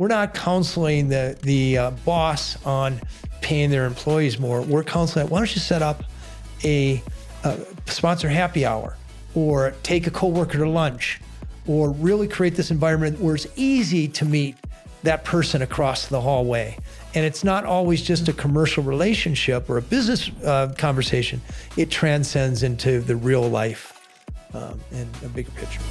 we're not counseling the boss on paying their employees more. We're counseling, why don't you set up a sponsor happy hour, or take a coworker to lunch, or really create this environment where it's easy to meet that person across the hallway. And it's not always just a commercial relationship or a business conversation. It transcends into the real life and a bigger picture.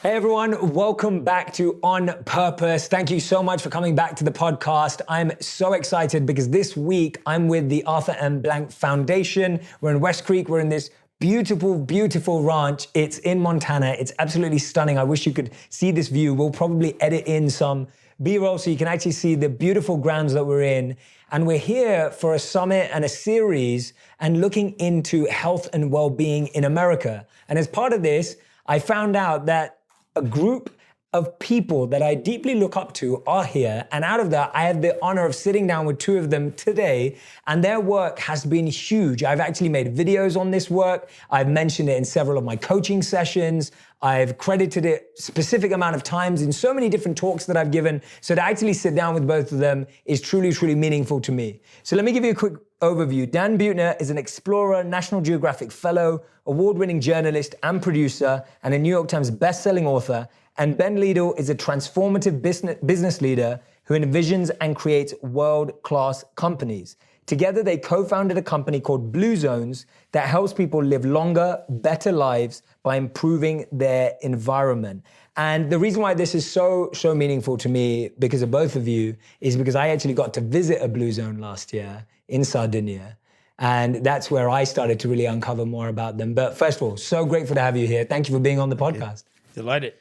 Hey everyone, welcome back to On Purpose. Thank you so much for coming back to the podcast. I'm so excited because this week I'm with the Arthur M. Blank Foundation. We're in West Creek. We're in this beautiful, beautiful ranch. It's in Montana. It's absolutely stunning. I wish you could see this view. We'll probably edit in some B-roll so you can actually see the beautiful grounds that we're in. And we're here for a summit and a series and looking into health and well-being in America. And as part of this, I found out that a group of people that I deeply look up to are here. And out of that, I had the honor of sitting down with two of them today, and their work has been huge. I've actually made videos on this work. I've mentioned it in several of my coaching sessions. I've credited it specific amount of times in so many different talks that I've given. So to actually sit down with both of them is truly, truly meaningful to me. So let me give you a quick overview. Dan Buettner is an explorer, National Geographic fellow, award-winning journalist and producer, and a New York Times best-selling author. And Ben Leedle is a transformative business leader who envisions and creates world-class companies. Together, they co-founded a company called Blue Zones that helps people live longer, better lives by improving their environment. And the reason why this is so meaningful to me, because of both of you, is because I actually got to visit a Blue Zone last year in Sardinia. And that's where I started to really uncover more about them. But first of all, so grateful to have you here. Thank you for being on the podcast. Delighted.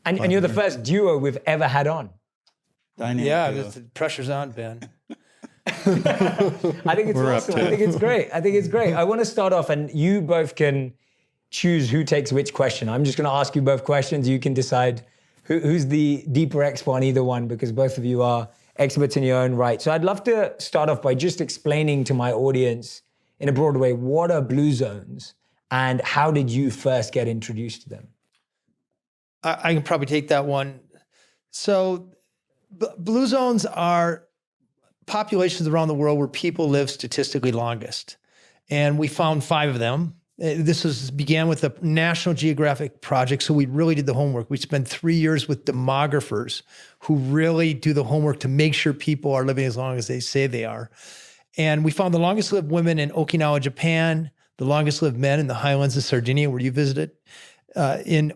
And you're the first duo we've ever had on. The pressure's on, Ben. I think it's awesome. I think it's great. I want to start off, and you both can choose who takes which question. I'm just going to ask you both questions. You can decide who's the deeper expert on either one, because both of you are experts in your own right. So I'd love to start off by just explaining to my audience in a broad way, what are Blue Zones and how did you first get introduced to them? I can probably take that one. So Blue Zones are populations around the world where people live statistically longest. And we found 5 of them. This began with a National Geographic project, so we really did the homework. We spent 3 years with demographers who really do the homework to make sure people are living as long as they say they are. And we found the longest lived women in Okinawa, Japan, the longest lived men in the highlands of Sardinia, where you visited, in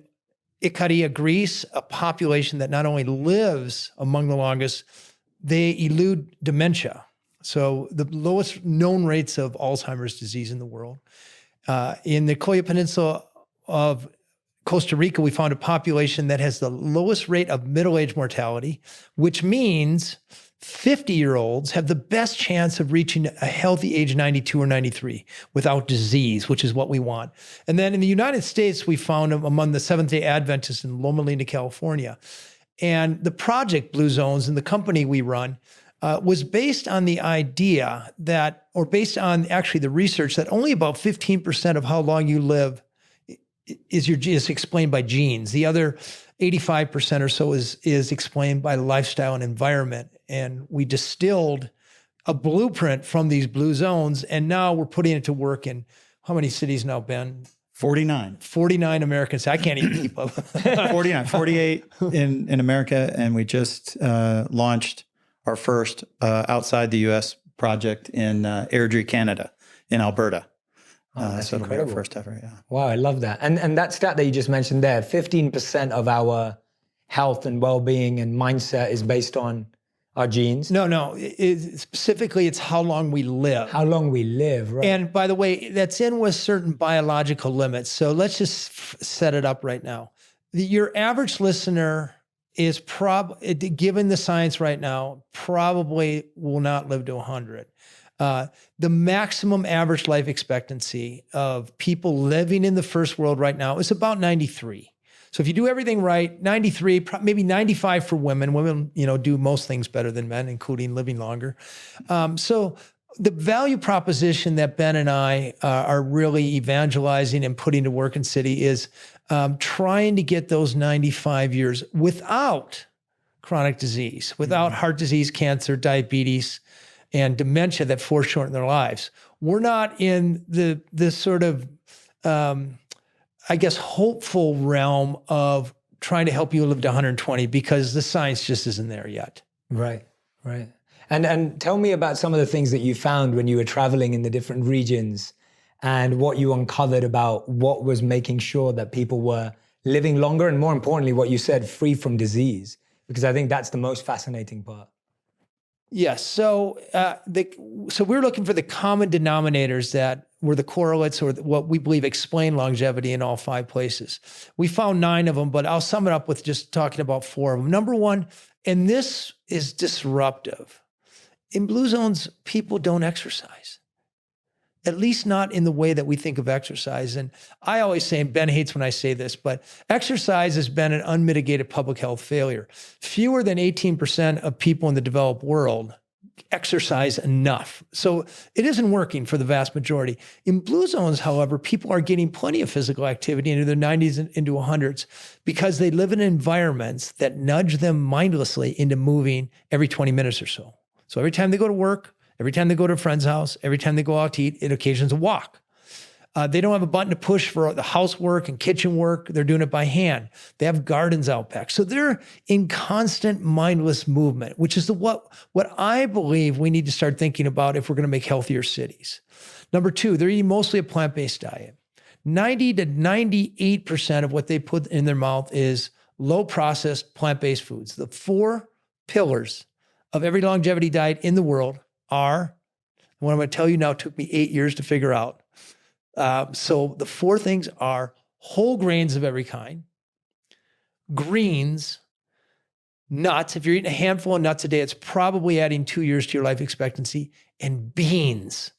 Ikaria, Greece, a population that not only lives among the longest, they elude dementia. So the lowest known rates of Alzheimer's disease in the world. In the Coya Peninsula of Costa Rica, we found a population that has the lowest rate of middle-age mortality, which means 50-year-olds have the best chance of reaching a healthy age 92 or 93 without disease, which is what we want. And then in the United States, we found them among the Seventh-day Adventists in Loma Linda, California. And the project Blue Zones and the company we run was based on the idea that, or based on actually the research that only about 15% of how long you live is explained by genes. The other 85% or so is explained by lifestyle and environment. And we distilled a blueprint from these Blue Zones, and now we're putting it to work in how many cities now, Ben? 49. 49 American cities. I can't even keep up. 48 in America, and we just launched our first outside the U.S. project in Airdrie, Canada, in Alberta. That's so it'll be incredible. our first ever, yeah. Wow, I love that. And that stat that you just mentioned there, 15% of our health and well-being and mindset is based on our genes. No. Specifically, it's how long we live. How long we live, right? And by the way, that's in with certain biological limits. So let's just set it up right now. Your average listener is given the science right now, probably will not live to 100. The maximum average life expectancy of people living in the first world right now is about 93. So if you do everything right, 93, maybe 95 for women. Women, do most things better than men, including living longer. So the value proposition that Ben and I are really evangelizing and putting to work in City is trying to get those 95 years without chronic disease, without heart disease, cancer, diabetes, and dementia that foreshorten their lives. We're not in this sort of, I guess, hopeful realm of trying to help you live to 120 because the science just isn't there yet. Right. And tell me about some of the things that you found when you were traveling in the different regions and what you uncovered about what was making sure that people were living longer and, more importantly, what you said, free from disease, because I think that's the most fascinating part. Yes. So we're looking for the common denominators that were the correlates or what we believe explain longevity in all 5 places. We found 9 of them, but I'll sum it up with just talking about 4 of them. Number 1, and this is disruptive. In blue zones, people don't exercise, at least not in the way that we think of exercise. And I always say, and Ben hates when I say this, but exercise has been an unmitigated public health failure. Fewer than 18% of people in the developed world exercise enough. So it isn't working for the vast majority. In blue zones, however, people are getting plenty of physical activity into their 90s and into 100s because they live in environments that nudge them mindlessly into moving every 20 minutes or so. So every time they go to work, every time they go to a friend's house, every time they go out to eat, it occasions a walk. They don't have a button to push for the housework and kitchen work. They're doing it by hand. They have gardens out back. So they're in constant mindless movement, which is what I believe we need to start thinking about if we're going to make healthier cities. Number 2, they're eating mostly a plant-based diet. 90 to 98% of what they put in their mouth is low-processed plant-based foods. The 4 pillars of every longevity diet in the world are, what I'm going to tell you now took me 8 years to figure out. So the 4 things are whole grains of every kind, greens, nuts. If you're eating a handful of nuts a day, it's probably adding 2 years to your life expectancy, and beans.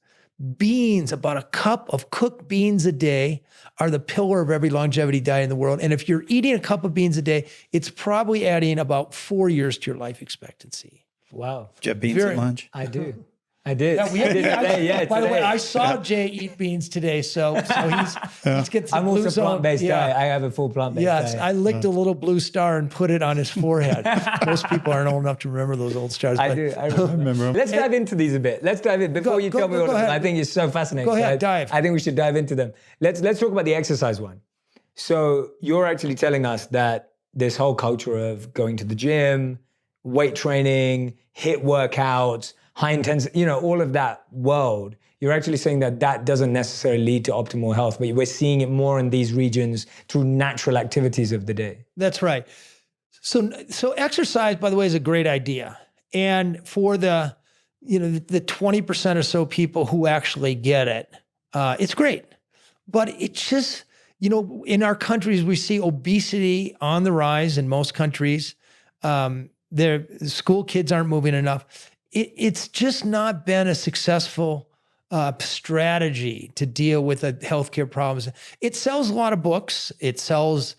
Beans, about a cup of cooked beans a day are the pillar of every longevity diet in the world. And if you're eating a cup of beans a day, it's probably adding about 4 years to your life expectancy. Wow. Do you have beans at lunch? I do. I did. Yeah, we had, today. By the way, I saw Jay eat beans today, so he's getting some I'm blue also zone. plant-based diet. I have a full plant-based Yes, diet. I licked a little blue star and put it on his forehead. Most people aren't old enough to remember those old stars. I do. I remember them. Let's dive into these a bit. Let's dive in. Before you tell me all of them, I think it's so fascinating. Go ahead, dive. I think we should dive into them. Let's talk about the exercise one. So you're actually telling us that this whole culture of going to the gym, weight training, HIIT workouts, high intensity, all of that world, you're actually saying that doesn't necessarily lead to optimal health, but we're seeing it more in these regions through natural activities of the day. That's right. So exercise, by the way, is a great idea. And for the 20% or so people who actually get it, it's great. But it just, in our countries, we see obesity on the rise in most countries. Their school kids aren't moving enough. It's just not been a successful strategy to deal with the healthcare problems. It sells a lot of books. It sells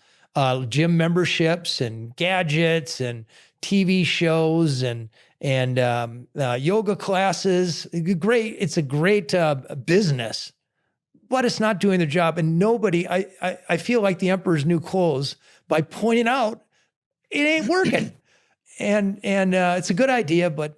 gym memberships and gadgets and TV shows and yoga classes. Great. It's a great business, but it's not doing their job. And nobody, I feel like the emperor's new clothes by pointing out it ain't working. And it's a good idea, but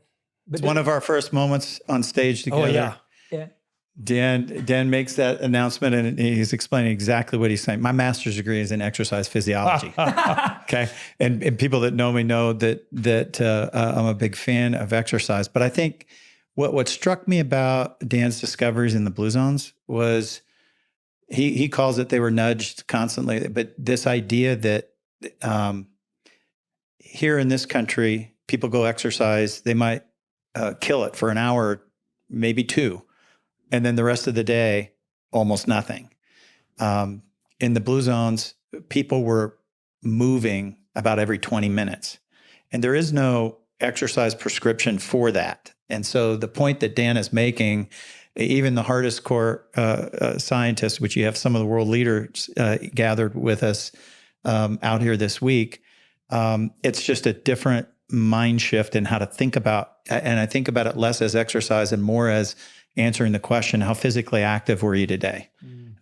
it's one of our first moments on stage together. Oh, yeah. Dan makes that announcement and he's explaining exactly what he's saying. My master's degree is in exercise physiology. Okay. And people that know me know that I'm a big fan of exercise. But I think what struck me about Dan's discoveries in the blue zones was he calls it they were nudged constantly. But this idea that here in this country, people go exercise, they might kill it for an hour, maybe 2. And then the rest of the day, almost nothing. In the blue zones, people were moving about every 20 minutes. And there is no exercise prescription for that. And so the point that Dan is making, even the hardest core scientists, which you have some of the world leaders gathered with us out here this week, it's just a different mind shift in how to think about, and I think about it less as exercise and more as answering the question, how physically active were you today?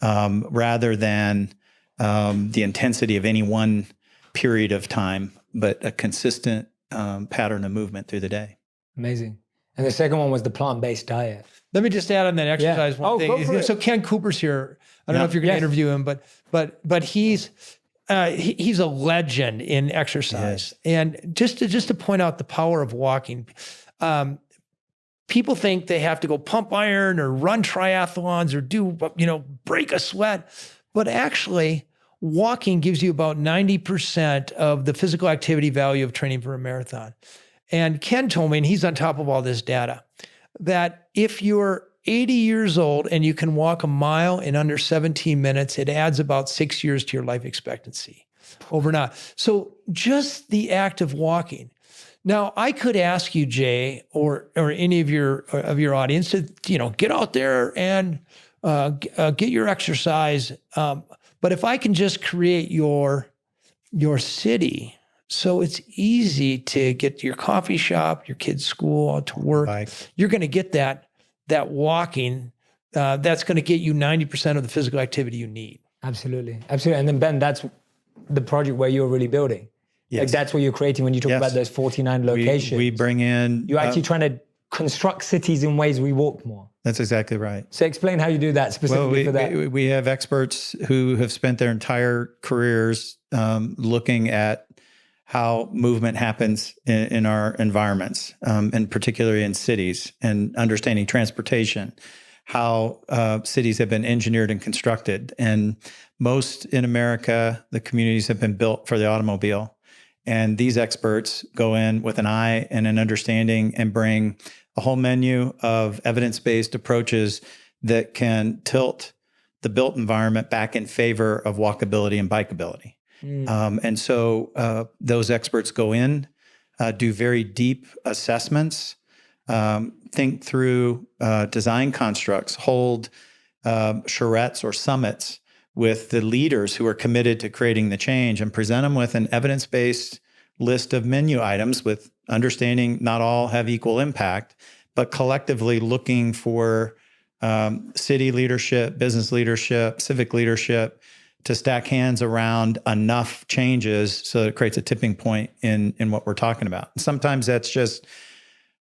Rather than the intensity of any one period of time, but a consistent pattern of movement through the day. Amazing. And the second one was the plant-based diet. Let me just add on that exercise one Go for thing. it. So Ken Cooper's here. I don't know if you're going to interview him, but he's a legend in exercise. And just to point out the power of walking, people think they have to go pump iron or run triathlons or do, break a sweat. But actually, walking gives you about 90% of the physical activity value of training for a marathon. And Ken told me, and he's on top of all this data, that if you're 80 years old and you can walk a mile in under 17 minutes, it adds about 6 years to your life expectancy overnight. So just the act of walking. Now, I could ask you, Jay, or any of your audience to get out there and get your exercise. But if I can just create your city, so it's easy to get to your coffee shop, your kid's school, to work, you're going to get that walking. That's going to get you 90% of the physical activity you need. Absolutely. And then Ben, that's the project where you're really building. Yes. Like that's what you're creating when you talk about those 49 locations. We bring in... You're actually trying to construct cities in ways we walk more. That's exactly right. So explain how you do that specifically for that. We have experts who have spent their entire careers looking at how movement happens in our environments, and particularly in cities, and understanding transportation, how cities have been engineered and constructed. And most in America, the communities have been built for the automobile. And these experts go in with an eye and an understanding and bring a whole menu of evidence-based approaches that can tilt the built environment back in favor of walkability and bikeability. And so those experts go in, do very deep assessments, think through design constructs, hold charrettes or summits with the leaders who are committed to creating the change, and present them with an evidence-based list of menu items with understanding not all have equal impact, but collectively looking for city leadership, business leadership, civic leadership to stack hands around enough changes so that it creates a tipping point in what we're talking about. And sometimes that's just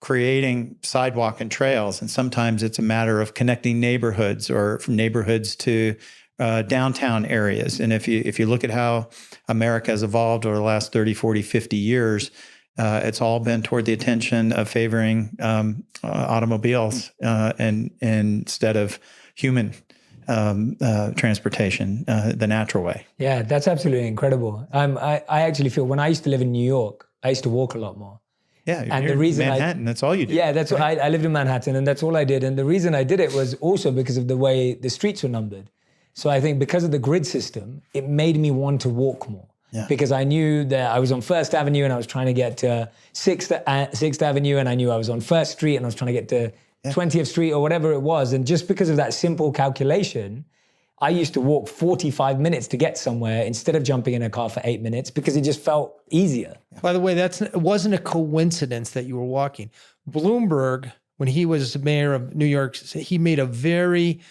creating sidewalk and trails, and sometimes it's a matter of connecting neighborhoods or from neighborhoods to downtown areas. And if you look at how America has evolved over the last 30, 40, 50 years, it's all been toward the attention of favoring automobiles and instead of human transportation, the natural way. Yeah, that's absolutely incredible. I actually feel when I used to live in New York, I used to walk a lot more. Yeah, and the reason Manhattan, that's all you did. Yeah, that's right? I lived in Manhattan, and that's all I did. And the reason I did it was also because of the way the streets were numbered. So I think because of the grid system, it made me want to walk more. Yeah. Because I knew that I was on First Avenue and I was trying to get to 6th Avenue, and I knew I was on First Street and I was trying to get to 20th Street or whatever it was. And just because of that simple calculation, I used to walk 45 minutes to get somewhere instead of jumping in a car for 8 minutes because it just felt easier. By the way, it wasn't a coincidence that you were walking. Bloomberg, when he was mayor of New York, he made a very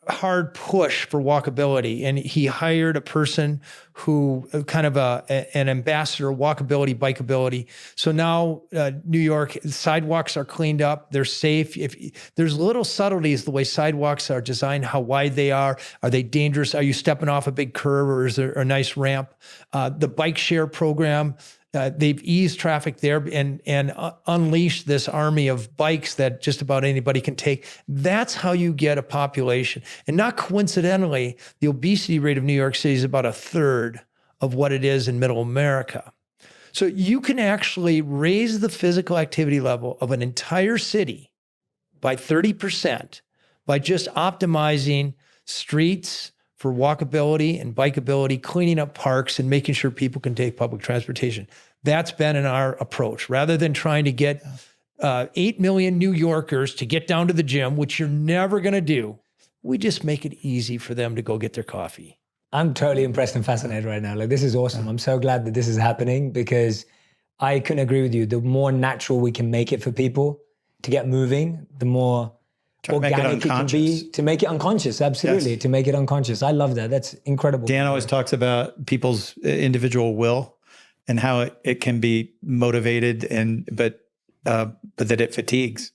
hard push for walkability, and he hired a person who kind of an ambassador, walkability, bikeability. So now New York sidewalks are cleaned up, they're safe. There's little subtleties the way sidewalks are designed, how wide they are they dangerous, are you stepping off a big curb or is there a nice ramp? The bike share program, they've eased traffic there and unleashed this army of bikes that just about anybody can take. That's how you get a population. And not coincidentally, the obesity rate of New York City is about a third of what it is in middle America. So you can actually raise the physical activity level of an entire city by 30% by just optimizing streets for walkability and bikeability, cleaning up parks and making sure people can take public transportation. That's been in our approach. Rather than trying to get 8 million New Yorkers to get down to the gym, which you're never going to do, we just make it easy for them to go get their coffee. I'm totally impressed and fascinated right now. Like, this is awesome. I'm so glad that this is happening because I couldn't agree with you. The more natural we can make it for people to get moving, the more organic it can be, to make it unconscious. Absolutely. Yes. To make it unconscious. I love that. That's incredible. Dan always talks about people's individual will. and how it can be motivated but that it fatigues.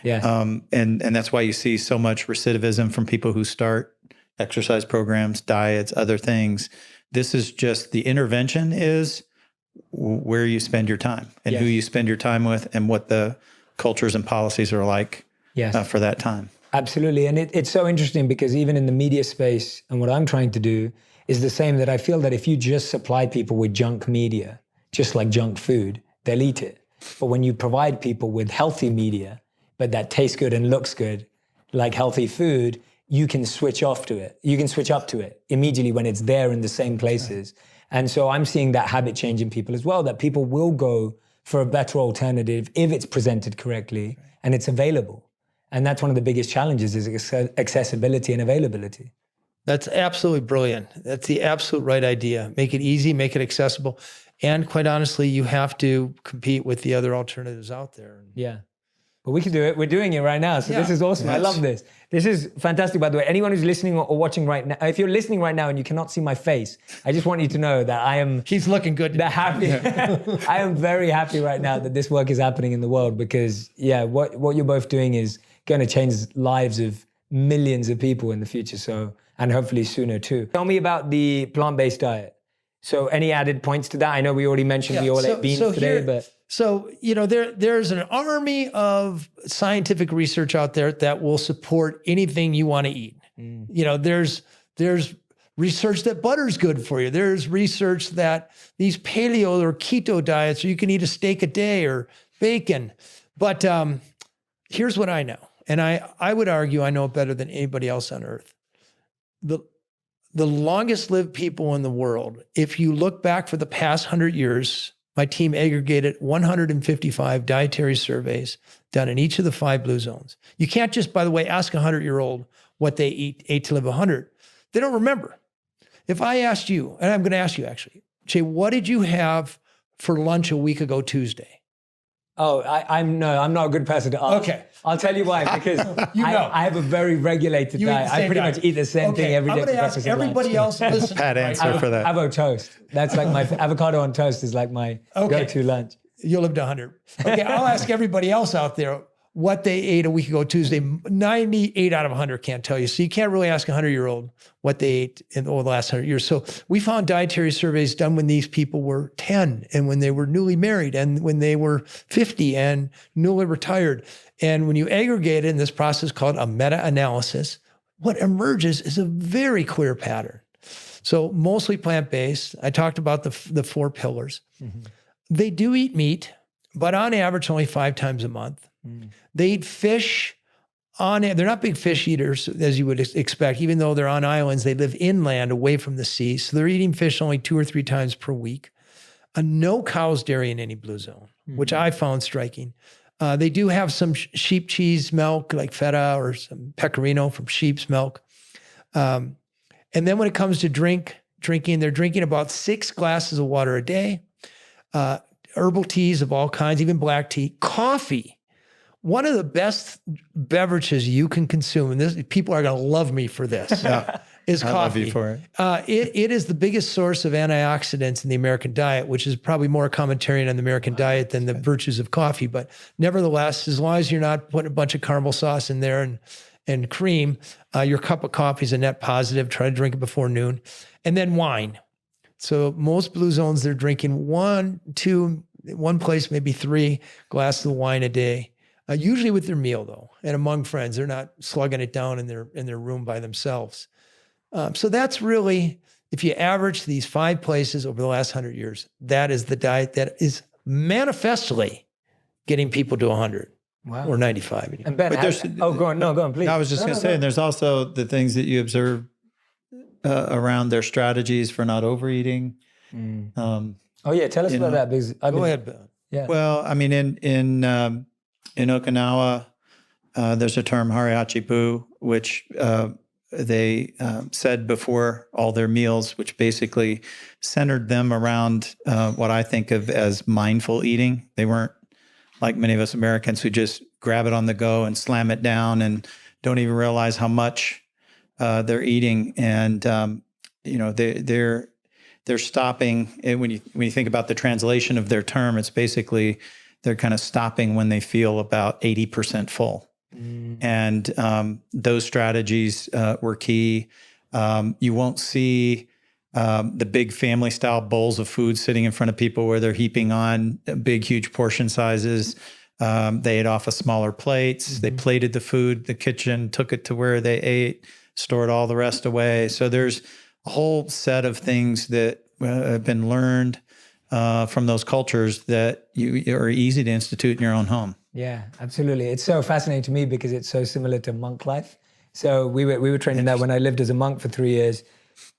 Yeah. And that's why you see so much recidivism from people who start exercise programs, diets, other things. This is just the intervention is where you spend your time and who you spend your time with and what the cultures and policies are like for that time. Absolutely. And it's so interesting because even in the media space and what I'm trying to do is the same, that I feel that if you just supply people with junk media, just like junk food, they'll eat it. But when you provide people with healthy media, but that tastes good and looks good, like healthy food, you can switch off to it. You can switch up to it immediately when it's there in the same places. And so I'm seeing that habit change in people as well, that people will go for a better alternative if it's presented correctly and it's available. And that's one of the biggest challenges is accessibility and availability. That's absolutely brilliant. That's the absolute right idea. Make it easy, make it accessible. And quite honestly, you have to compete with the other alternatives out there. Yeah. But we can do it. We're doing it right now. So this is awesome. I love this. This is fantastic, by the way. Anyone who's listening or watching right now, if you're listening right now and you cannot see my face, I just want you to know that I am... He's looking good. Happy. I am very happy right now that this work is happening in the world because, what you're both doing is going to change lives of millions of people in the future. So, and hopefully sooner too. Tell me about the plant-based diet. So any added points to that? I know we already mentioned we all ate beans today, but... So, there's an army of scientific research out there that will support anything you want to eat. There's research that butter's good for you. There's research that these paleo or keto diets, or you can eat a steak a day or bacon. But here's what I know. And I would argue I know it better than anybody else on earth. The longest lived people in the world, if you look back for the past 100 years, my team aggregated 155 dietary surveys done in each of the 5 blue zones. You can't just, by the way, ask a 100-year-old what they ate to live 100. They don't remember. If I asked you, and I'm going to ask you actually, Jay, what did you have for lunch a week ago Tuesday? Oh, I'm not a good person to ask. Okay. I'll tell you why, because I have a very regulated diet. I pretty much eat the same thing every day. I'm going to ask everybody else listen. Pat answer for that. Avocado toast. That's like my avocado on toast is like my go-to lunch. You'll live to 100. Okay, I'll ask everybody else out there what they ate a week ago Tuesday. 98 out of 100 can't tell you. So you can't really ask a 100-year-old what they ate over the last 100 years. So we found dietary surveys done when these people were 10 and when they were newly married and when they were 50 and newly retired. And when you aggregate it in this process called a meta-analysis, what emerges is a very clear pattern. So mostly plant-based. I talked about the 4 pillars. Mm-hmm. They do eat meat, but on average only 5 times a month. They eat fish they're not big fish eaters as you would expect, even though they're on islands, they live inland away from the sea. So they're eating fish only 2 or 3 times per week. No cow's dairy in any blue zone, which I found striking. They do have some sheep cheese milk like feta or some pecorino from sheep's milk. And then when it comes to drinking, they're drinking about 6 glasses of water a day, herbal teas of all kinds, even black tea, coffee. One of the best beverages you can consume, and people are going to love me for this, is coffee. I love you for it. It is the biggest source of antioxidants in the American diet, which is probably more a commentary on the American diet than the virtues of coffee. But nevertheless, as long as you're not putting a bunch of caramel sauce in there and cream, your cup of coffee is a net positive. Try to drink it before noon. And then wine. So most blue zones, they're drinking 1, 2, one place, maybe 3 glasses of wine a day. Usually with their meal though, and among friends. They're not slugging it down in their room by themselves. So that's really, if you average these 5 places over the last 100 years, that is the diet that is manifestly getting people to 100 or 95. Anyway. And Ben, go on, please. I was just going to say, and there's also the things that you observe around their strategies for not overeating. Tell us about that. Because go ahead, Ben. Yeah. Well, I mean, in Okinawa, there's a term harihachibu, which they said before all their meals, which basically centered them around what I think of as mindful eating. They weren't like many of us Americans who just grab it on the go and slam it down and don't even realize how much they're eating. And, they're stopping. And when you think about the translation of their term, it's basically they're kind of stopping when they feel about 80% full. And those strategies were key. You won't see the big family style bowls of food sitting in front of people where they're heaping on big, huge portion sizes. They ate off of smaller plates. They plated the food, the kitchen, took it to where they ate, stored all the rest away. So there's a whole set of things that have been learned from those cultures that are easy to institute in your own home. Yeah, absolutely. It's so fascinating to me because it's so similar to monk life. So we were training that when I lived as a monk for 3 years.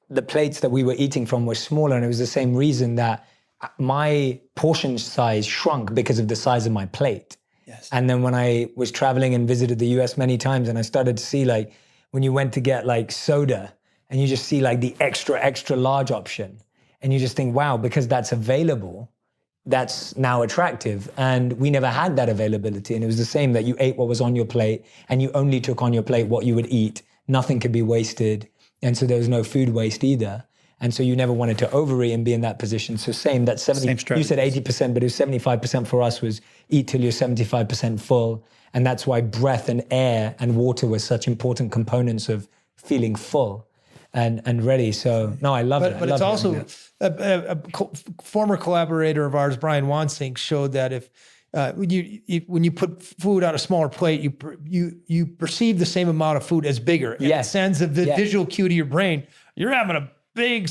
The plates that we were eating from were smaller, and it was the same reason that my portion size shrunk because of the size of my plate. Yes. And then when I was traveling and visited the US many times, and I started to see like when you went to get like soda and you just see like the extra large option, and you just think, wow, because that's available, that's now attractive. And we never had that availability. And it was the same that you ate what was on your plate and you only took on your plate what you would eat. Nothing could be wasted. And so there was no food waste either. And so you never wanted to overeat and be in that position. So same, that 70, you said 80%, but it was 75% for us was eat till you're 75% full. And that's why breath and air and water were such important components of feeling full and ready. So no, I love it. But it's also a former collaborator of ours, Brian Wansink, showed that if when you put food on a smaller plate, you perceive the same amount of food as bigger. And it sends a visual cue to your brain. You're having a big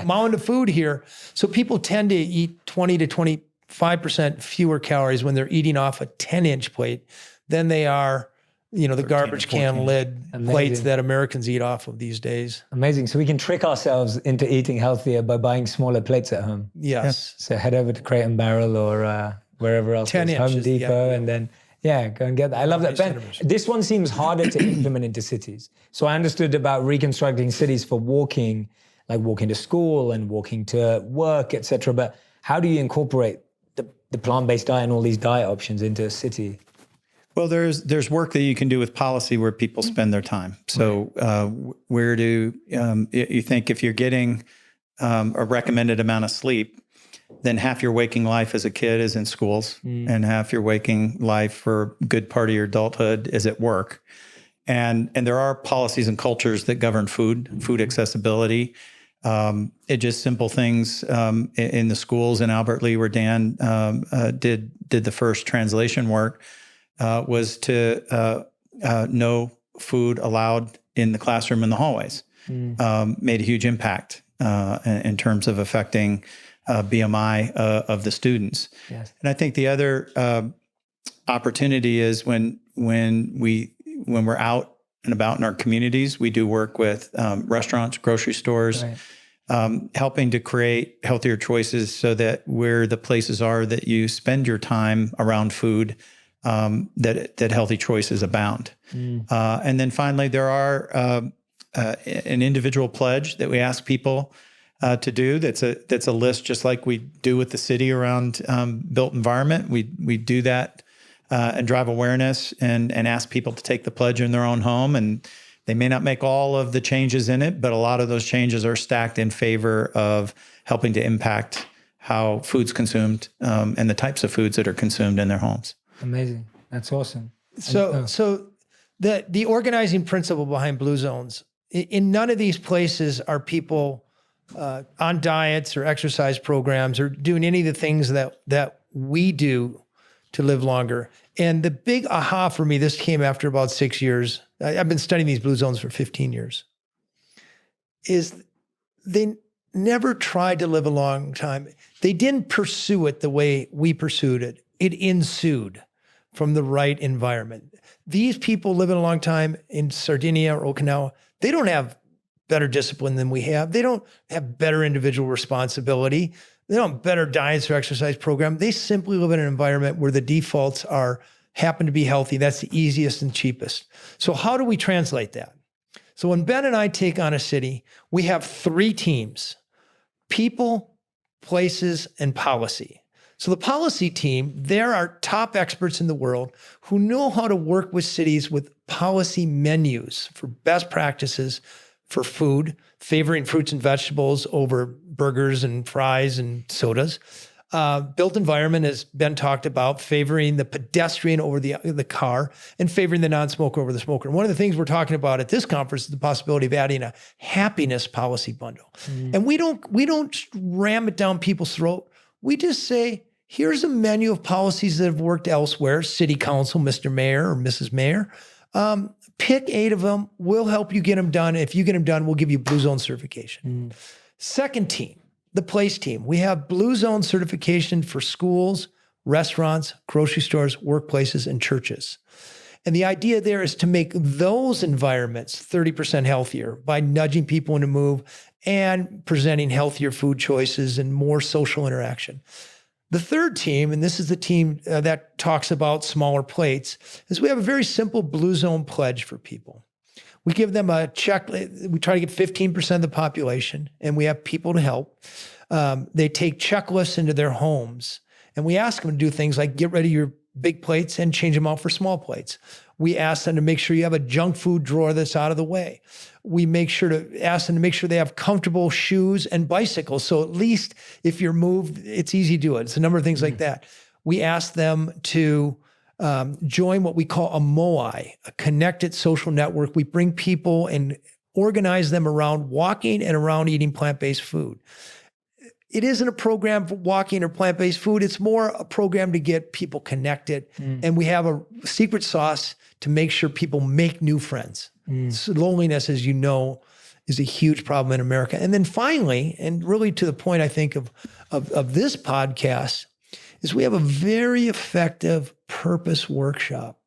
mound of food here. So people tend to eat 20 to 25% fewer calories when they're eating off a 10-inch plate than they are, the garbage can lid plates that Americans eat off of these days. Amazing. So we can trick ourselves into eating healthier by buying smaller plates at home. Yes. So head over to Crate and Barrel or wherever else, 10 inches, Home Depot, and then go and get that. I love that. Ben, this one seems harder to implement into cities. So I understood about reconstructing cities for walking, like walking to school and walking to work, etc. But how do you incorporate the plant-based diet and all these diet options into a city? Well, there's work that you can do with policy where people spend their time. So where do you think if you're getting a recommended amount of sleep, then half your waking life as a kid is in schools and half your waking life for a good part of your adulthood is at work. And there are policies and cultures that govern food accessibility. It just simple things in the schools in Albert Lea where Dan did the first translation work was to no food allowed in the classroom in the hallways. Made a huge impact in terms of affecting BMI of the students. Yes. And I think the other opportunity is when we're out and about in our communities, we do work with restaurants, grocery stores, helping to create healthier choices so that where the places are that you spend your time around food, that healthy choices abound. And then finally, there are an individual pledge that we ask people to do. That's a list just like we do with the city around built environment. We do that and drive awareness and ask people to take the pledge in their own home. And they may not make all of the changes in it, but a lot of those changes are stacked in favor of helping to impact how food's consumed and the types of foods that are consumed in their homes. Amazing. That's awesome. So the organizing principle behind Blue Zones, in none of these places are people on diets or exercise programs or doing any of the things that we do to live longer. And the big aha for me, this came after about 6 years. I've been studying these Blue Zones for 15 years, is they never tried to live a long time. They didn't pursue it the way we pursued it. It ensued from the right environment. These people living a long time in Sardinia or Okinawa, they don't have better discipline than we have. They don't have better individual responsibility. They don't have better diets or exercise program. They simply live in an environment where the defaults happen to be healthy. That's the easiest and cheapest. So how do we translate that? So when Ben and I take on a city, we have 3 teams: people, places, and policy. So the policy team, they're our top experts in the world who know how to work with cities with policy menus for best practices for food, favoring fruits and vegetables over burgers and fries and sodas. Built environment has been talked about, favoring the pedestrian over the car and favoring the non-smoker over the smoker. And one of the things we're talking about at this conference is the possibility of adding a happiness policy bundle. And we don't ram it down people's throat. We just say, here's a menu of policies that have worked elsewhere, city council, Mr. Mayor or Mrs. Mayor. Pick 8 of them. We'll help you get them done. If you get them done, we'll give you Blue Zone certification. Second team, the place team. We have Blue Zone certification for schools, restaurants, grocery stores, workplaces, and churches. And the idea there is to make those environments 30% healthier by nudging people into move and presenting healthier food choices and more social interaction. The third team, and this is the team that talks about smaller plates, is we have a very simple Blue Zone pledge for people. We give them a check. We try to get 15% of the population, and we have people to help. They take checklists into their homes, and we ask them to do things like get rid of your big plates and change them out for small plates. We ask them to make sure you have a junk food drawer that's out of the way. We ask them to make sure they have comfortable shoes and bicycles. So at least if you're moved, it's easy to do it. It's a number of things like that. We ask them to join what we call a Moai, a connected social network. We bring people and organize them around walking and around eating plant-based food. It isn't a program for walking or plant-based food. It's more a program to get people connected. And we have a secret sauce to make sure people make new friends. So loneliness, as you know, is a huge problem in America. And then finally, and really to the point, I think, of this podcast, is we have a very effective purpose workshop.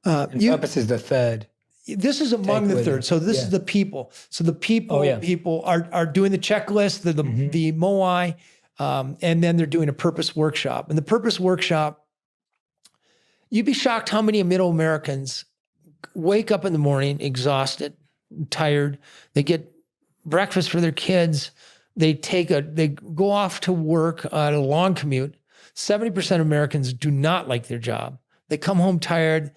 Purpose is the third. This is among the third. So this is the people. So the people are doing the checklist, the Moai, and then they're doing a purpose workshop. And the purpose workshop, you'd be shocked how many middle Americans wake up in the morning exhausted, tired. They get breakfast for their kids. They go off to work on a long commute. 70% of Americans do not like their job. They come home tired.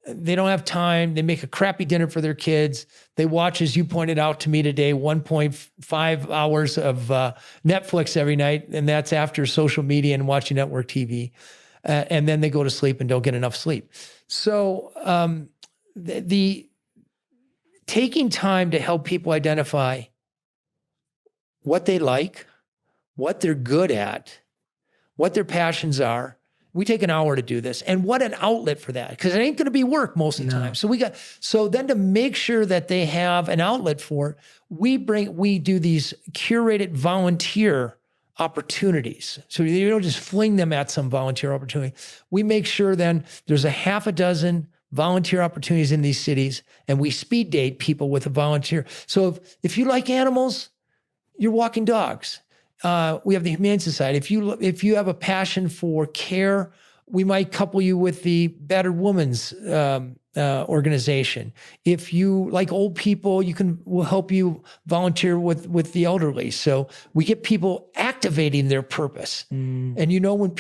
They don't have time. They make a crappy dinner for their kids. They watch, as you pointed out to me today, 1.5 hours of Netflix every night, and that's after social media and watching network TV. And then they go to sleep and don't get enough sleep. So the taking time to help people identify what they like, what they're good at, what their passions are. We take an hour to do this, and what an outlet for that, because it ain't going to be work most of the time. So then to make sure that they have an outlet for it, we do these curated volunteer opportunities. So you don't just fling them at some volunteer opportunity. We make sure then there's a half a dozen volunteer opportunities in these cities, and we speed date people with a volunteer. So if you like animals, you're walking dogs. We have the Humane Society. If you have a passion for care, we might couple you with the Battered Women's organization. If you like old people, we'll help you volunteer with the elderly. So we get people activating their purpose. And when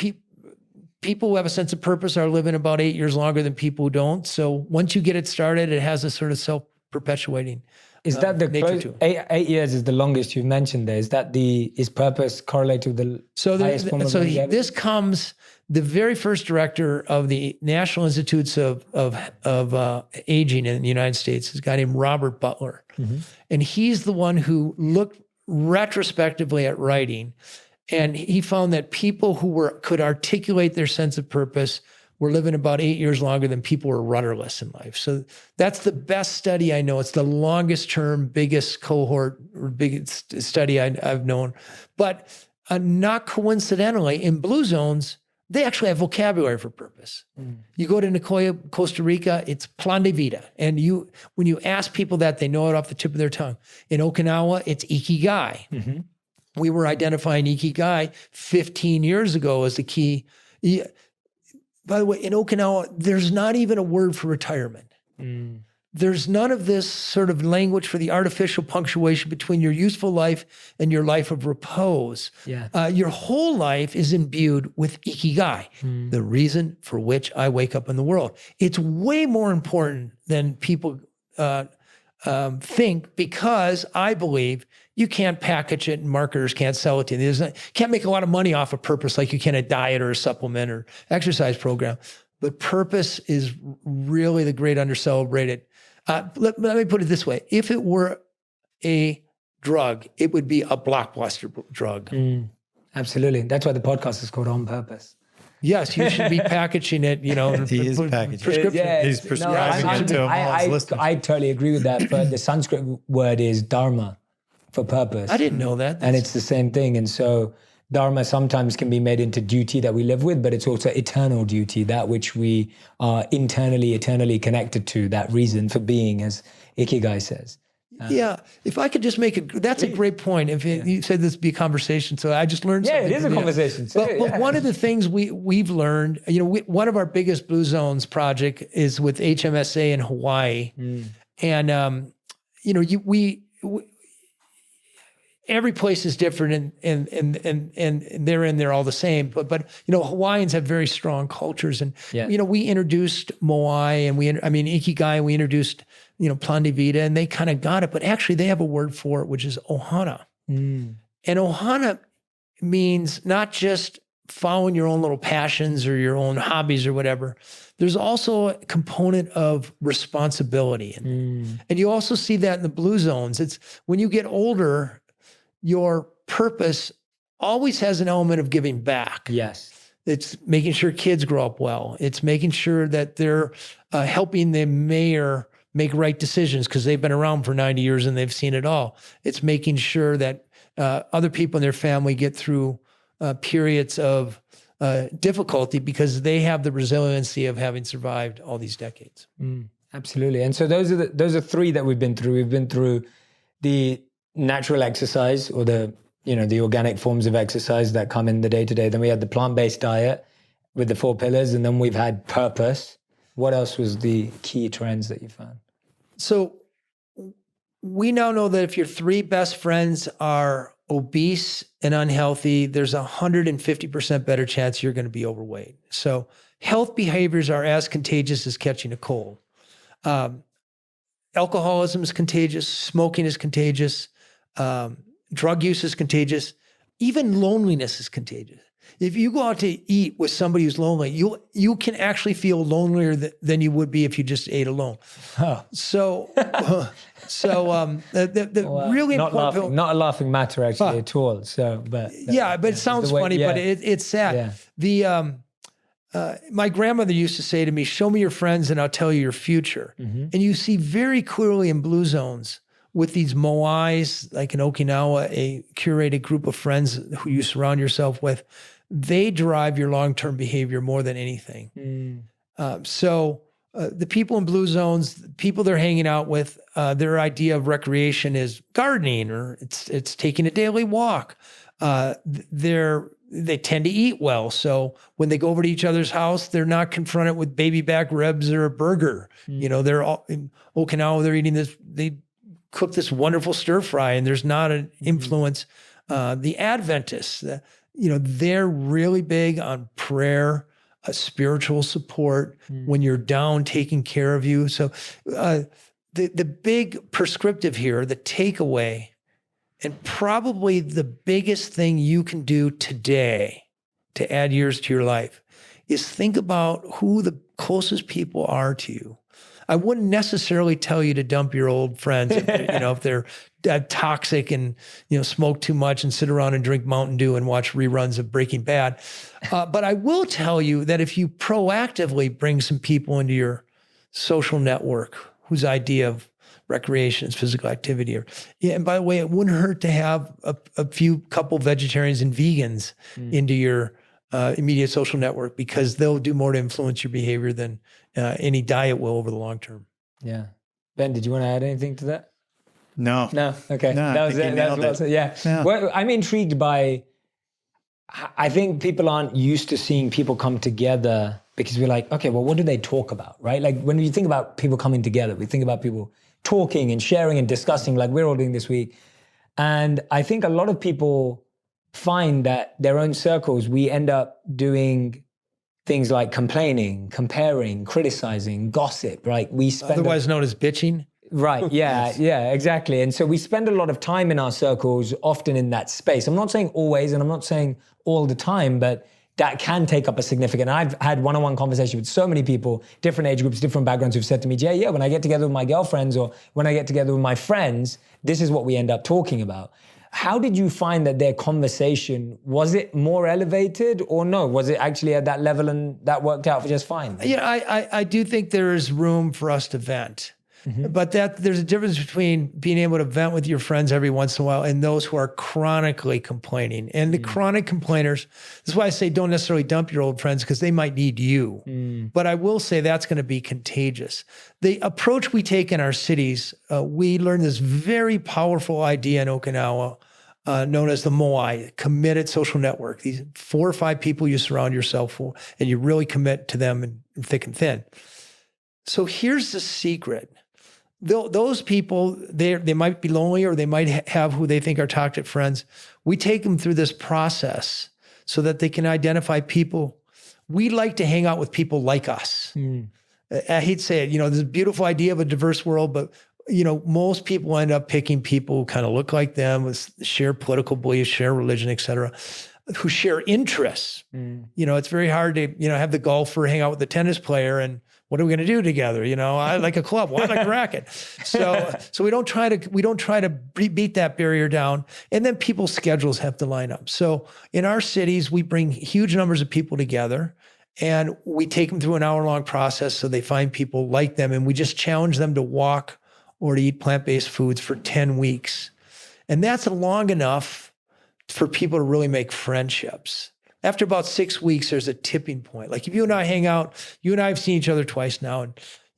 people who have a sense of purpose are living about 8 years longer than people who don't. So once you get it started, it has a sort of self-perpetuating. Is that the close, 8 years is the longest you've mentioned there? Is that is purpose correlated with the highest form of longevity? This comes, the very first director of the National Institutes of Aging in the United States is a guy named Robert Buettner. And he's the one who looked retrospectively at writing, and he found that people who could articulate their sense of purpose were living about 8 years longer than people who were rudderless in life. So that's the best study I know. It's the longest term, biggest cohort, or biggest study I've known. But not coincidentally, in Blue Zones, they actually have vocabulary for purpose. You go to Nicoya, Costa Rica, it's plan de vida. And when you ask people that, they know it off the tip of their tongue. In Okinawa, it's ikigai. We were identifying ikigai 15 years ago as the key. By the way, in Okinawa, there's not even a word for retirement. There's none of this sort of language for the artificial punctuation between your useful life and your life of repose. Your whole life is imbued with ikigai, the reason for which I wake up in the world. It's way more important than people think, because I believe you can't package it and marketers can't sell it to you. Can't make a lot of money off of purpose like you can a diet or a supplement or exercise program. But purpose is really the great undercelebrated. Let me put it this way. If it were a drug, it would be a blockbuster drug. Absolutely. That's why the podcast is called On Purpose. Yes, you should be packaging it, He is packaging. prescription. He's prescribing it to all his listeners. I totally agree with that. But the Sanskrit word is Dharma, for purpose. I didn't know that. And it's the same thing. And so Dharma sometimes can be made into duty that we live with, but it's also eternal duty, that which we are eternally connected to, that reason for being, as Ikigai says. Yeah, if I could just make that's a great point. If you said this would be a conversation, so I just learned something. Yeah, it is a conversation. But one of the things we've learned, one of our biggest Blue Zones project is with HMSA in Hawaii. And, every place is different and they're in there all the same. But Hawaiians have very strong cultures. And, we introduced Moai and Ikigai, and we introduced, Plan de Vida, and they kind of got it. But actually they have a word for it, which is ohana. And ohana means not just following your own little passions or your own hobbies or whatever. There's also a component of responsibility. And you also see that in the Blue Zones. It's when you get older, your purpose always has an element of giving back. Yes. It's making sure kids grow up well. It's making sure that they're helping the mayor make right decisions because they've been around for 90 years and they've seen it all. It's making sure that other people in their family get through periods of difficulty because they have the resiliency of having survived all these decades. Absolutely. And so those are three that we've been through. We've been through the natural exercise, or the organic forms of exercise that come in the day-to-day. Then we had the plant-based diet with the 4 pillars, and then we've had purpose. What else was the key trends that you found? So we now know that if your 3 best friends are obese and unhealthy, there's 150% better chance you're going to be overweight. So health behaviors are as contagious as catching a cold. Alcoholism is contagious. Smoking is contagious. Drug use is contagious. Even loneliness is contagious. If you go out to eat with somebody who's lonely, you can actually feel lonelier than you would be if you just ate alone. Oh. So really important. Not a laughing matter actually at all. So, but it sounds funny, but it's sad. Yeah. My grandmother used to say to me, "Show me your friends, and I'll tell you your future." And you see very clearly in Blue Zones with these Moais, like in Okinawa, a curated group of friends who you surround yourself with. They drive your long-term behavior more than anything. So the people in Blue Zones, the people they're hanging out with, their idea of recreation is gardening, or it's taking a daily walk. They tend to eat well. So when they go over to each other's house, they're not confronted with baby back ribs or a burger. They're all in Okinawa, they're eating this, they cook this wonderful stir fry, and there's not an influence. The Adventists, they're really big on prayer, spiritual support when you're down, taking care of you. So the big prescriptive here, the takeaway, and probably the biggest thing you can do today to add years to your life is think about who the closest people are to you. I wouldn't necessarily tell you to dump your old friends if they're toxic and smoke too much and sit around and drink Mountain Dew and watch reruns of Breaking Bad. But I will tell you that if you proactively bring some people into your social network whose idea of recreation is physical activity, and by the way, it wouldn't hurt to have a couple vegetarians and vegans into your immediate social network, because they'll do more to influence your behavior than any diet will over the long term. Yeah. Ben, did you want to add anything to that? No. Okay. No, that was it. That's yeah. Well, I'm intrigued by, I think people aren't used to seeing people come together, because we're like, okay, well, what do they talk about, right? Like when you think about people coming together, we think about people talking and sharing and discussing, like we're all doing this week. And I think a lot of people find that their own circles, we end up doing things like complaining, comparing, criticizing, gossip, right? We spend otherwise known as bitching. Right. Yeah. Yeah, exactly. And so we spend a lot of time in our circles, often in that space. I'm not saying always, and I'm not saying all the time, but that can take up a significant. I've had one-on-one conversation with so many people, different age groups, different backgrounds, who've said to me, Jay, yeah, when I get together with my girlfriends or when I get together with my friends, this is what we end up talking about. How did you find that their conversation, was it more elevated or no? Was it actually at that level and that worked out just fine? Yeah, I do think there is room for us to vent. But there's a difference between being able to vent with your friends every once in a while and those who are chronically complaining. And the chronic complainers, this is why I say don't necessarily dump your old friends because they might need you. But I will say that's going to be contagious. The approach we take in our cities, we learned this very powerful idea in Okinawa known as the Moai, committed social network. These 4 or 5 people you surround yourself for, and you really commit to them in thick and thin. So here's the secret. Those people, they might be lonely or they might have who they think are toxic friends. We take them through this process so that they can identify people. We like to hang out with people like us. I hate to say it, there's a beautiful idea of a diverse world, but most people end up picking people who kind of look like them, with share political beliefs, share religion, et cetera, who share interests. It's very hard to, have the golfer hang out with the tennis player and what are we going to do together? I like a club. Well, I like a racket. So we don't try to beat that barrier down. And then people's schedules have to line up. So in our cities, we bring huge numbers of people together and we take them through an hour-long process so they find people like them. And we just challenge them to walk or to eat plant-based foods for 10 weeks. And that's long enough for people to really make friendships. After about 6 weeks, there's a tipping point. Like if you and I hang out, you and I have seen each other twice now, and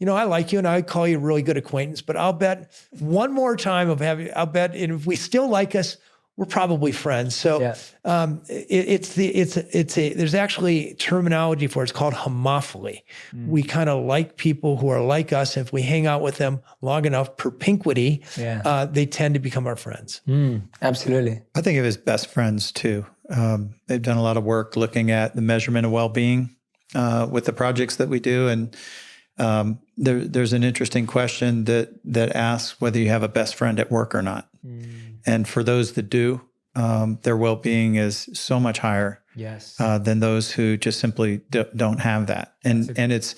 I like you and I call you a really good acquaintance, but I'll bet one more time and if we still like us, we're probably friends. So there's actually terminology for it. It's called homophily. We kind of like people who are like us. If we hang out with them long enough, propinquity, they tend to become our friends. Absolutely. I think of it as best friends too. They've done a lot of work looking at the measurement of well-being with the projects that we do. And there's an interesting question that asks whether you have a best friend at work or not. And for those that do, their well-being is so much higher than those who just simply don't have that. And it's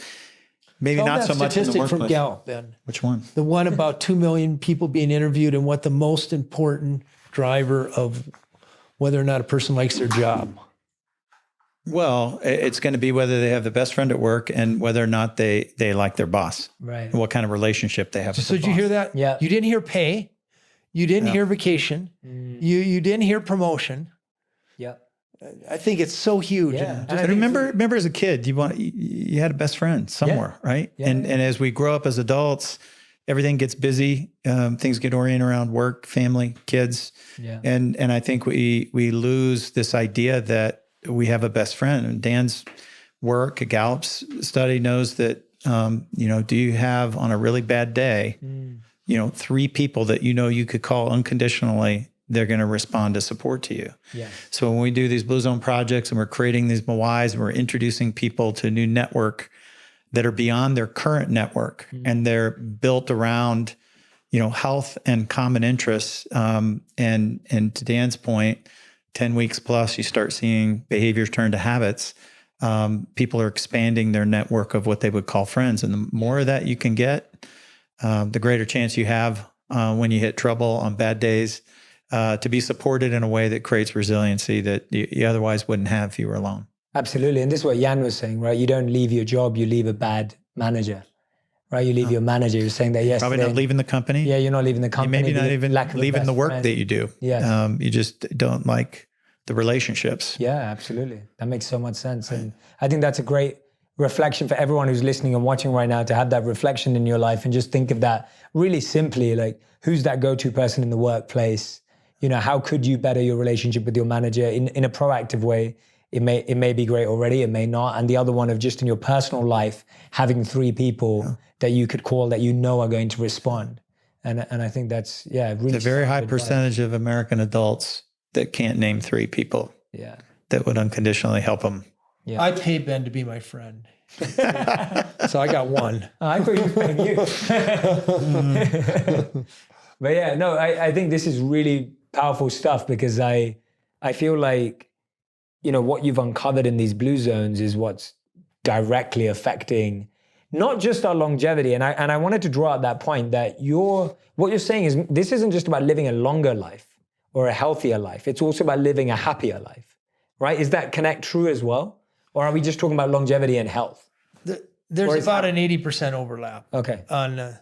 maybe not so much in the workplace. From Gallup, Ben. Which one? The one about 2 million people being interviewed and what the most important driver of whether or not a person likes their job. Well, it's going to be whether they have the best friend at work and whether or not they like their boss. Right. And what kind of relationship they have with So their did you boss. hear that? Yeah. You didn't hear pay. You didn't hear vacation. You didn't hear promotion. Yeah. I think it's so huge. Yeah. And I remember as a kid, you had a best friend somewhere, right? Yeah. And as we grow up as adults, everything gets busy. Things get oriented around work, family, kids. Yeah. And I think we lose this idea that we have a best friend. And Dan's work, a Gallup's study knows that, do you have on a really bad day, 3 people that you could call unconditionally, they're going to respond to support to you. Yeah. So when we do these Blue Zone projects and we're creating these Moais and we're introducing people to a new network that are beyond their current network and they're built around, health and common interests. And to Dan's point, 10 weeks plus, you start seeing behaviors turn to habits. People are expanding their network of what they would call friends. And the more of that you can get, the greater chance you have when you hit trouble on bad days to be supported in a way that creates resiliency that you otherwise wouldn't have if you were alone. Absolutely. And this is what Jan was saying, right? You don't leave your job, you leave a bad manager, right? You leave your manager. You're saying that yesterday. Probably not leaving the company. Yeah, you're not leaving the company. Maybe not even leaving the work that you do. Yeah. You just don't like the relationships. Yeah, absolutely. That makes so much sense. And I think that's a great reflection for everyone who's listening and watching right now, to have that reflection in your life and just think of that really simply, like who's that go-to person in the workplace? How could you better your relationship with your manager in a proactive way? It may be great already, it may not. And the other one of just in your personal life, having 3 people that you could call that are going to respond. And I think that's, really. It's a very high percentage of American adults that can't name 3 people that would unconditionally help them Yeah. I pay Ben to be my friend. So I got one. I thought he was paying you. But yeah, no, I think this is really powerful stuff because I feel like, what you've uncovered in these blue zones is what's directly affecting not just our longevity. And I wanted to draw out that point that what you're saying is this isn't just about living a longer life or a healthier life. It's also about living a happier life, right? Is that connect true as well? Or are we just talking about longevity and health? There's about an 80% overlap. Okay. On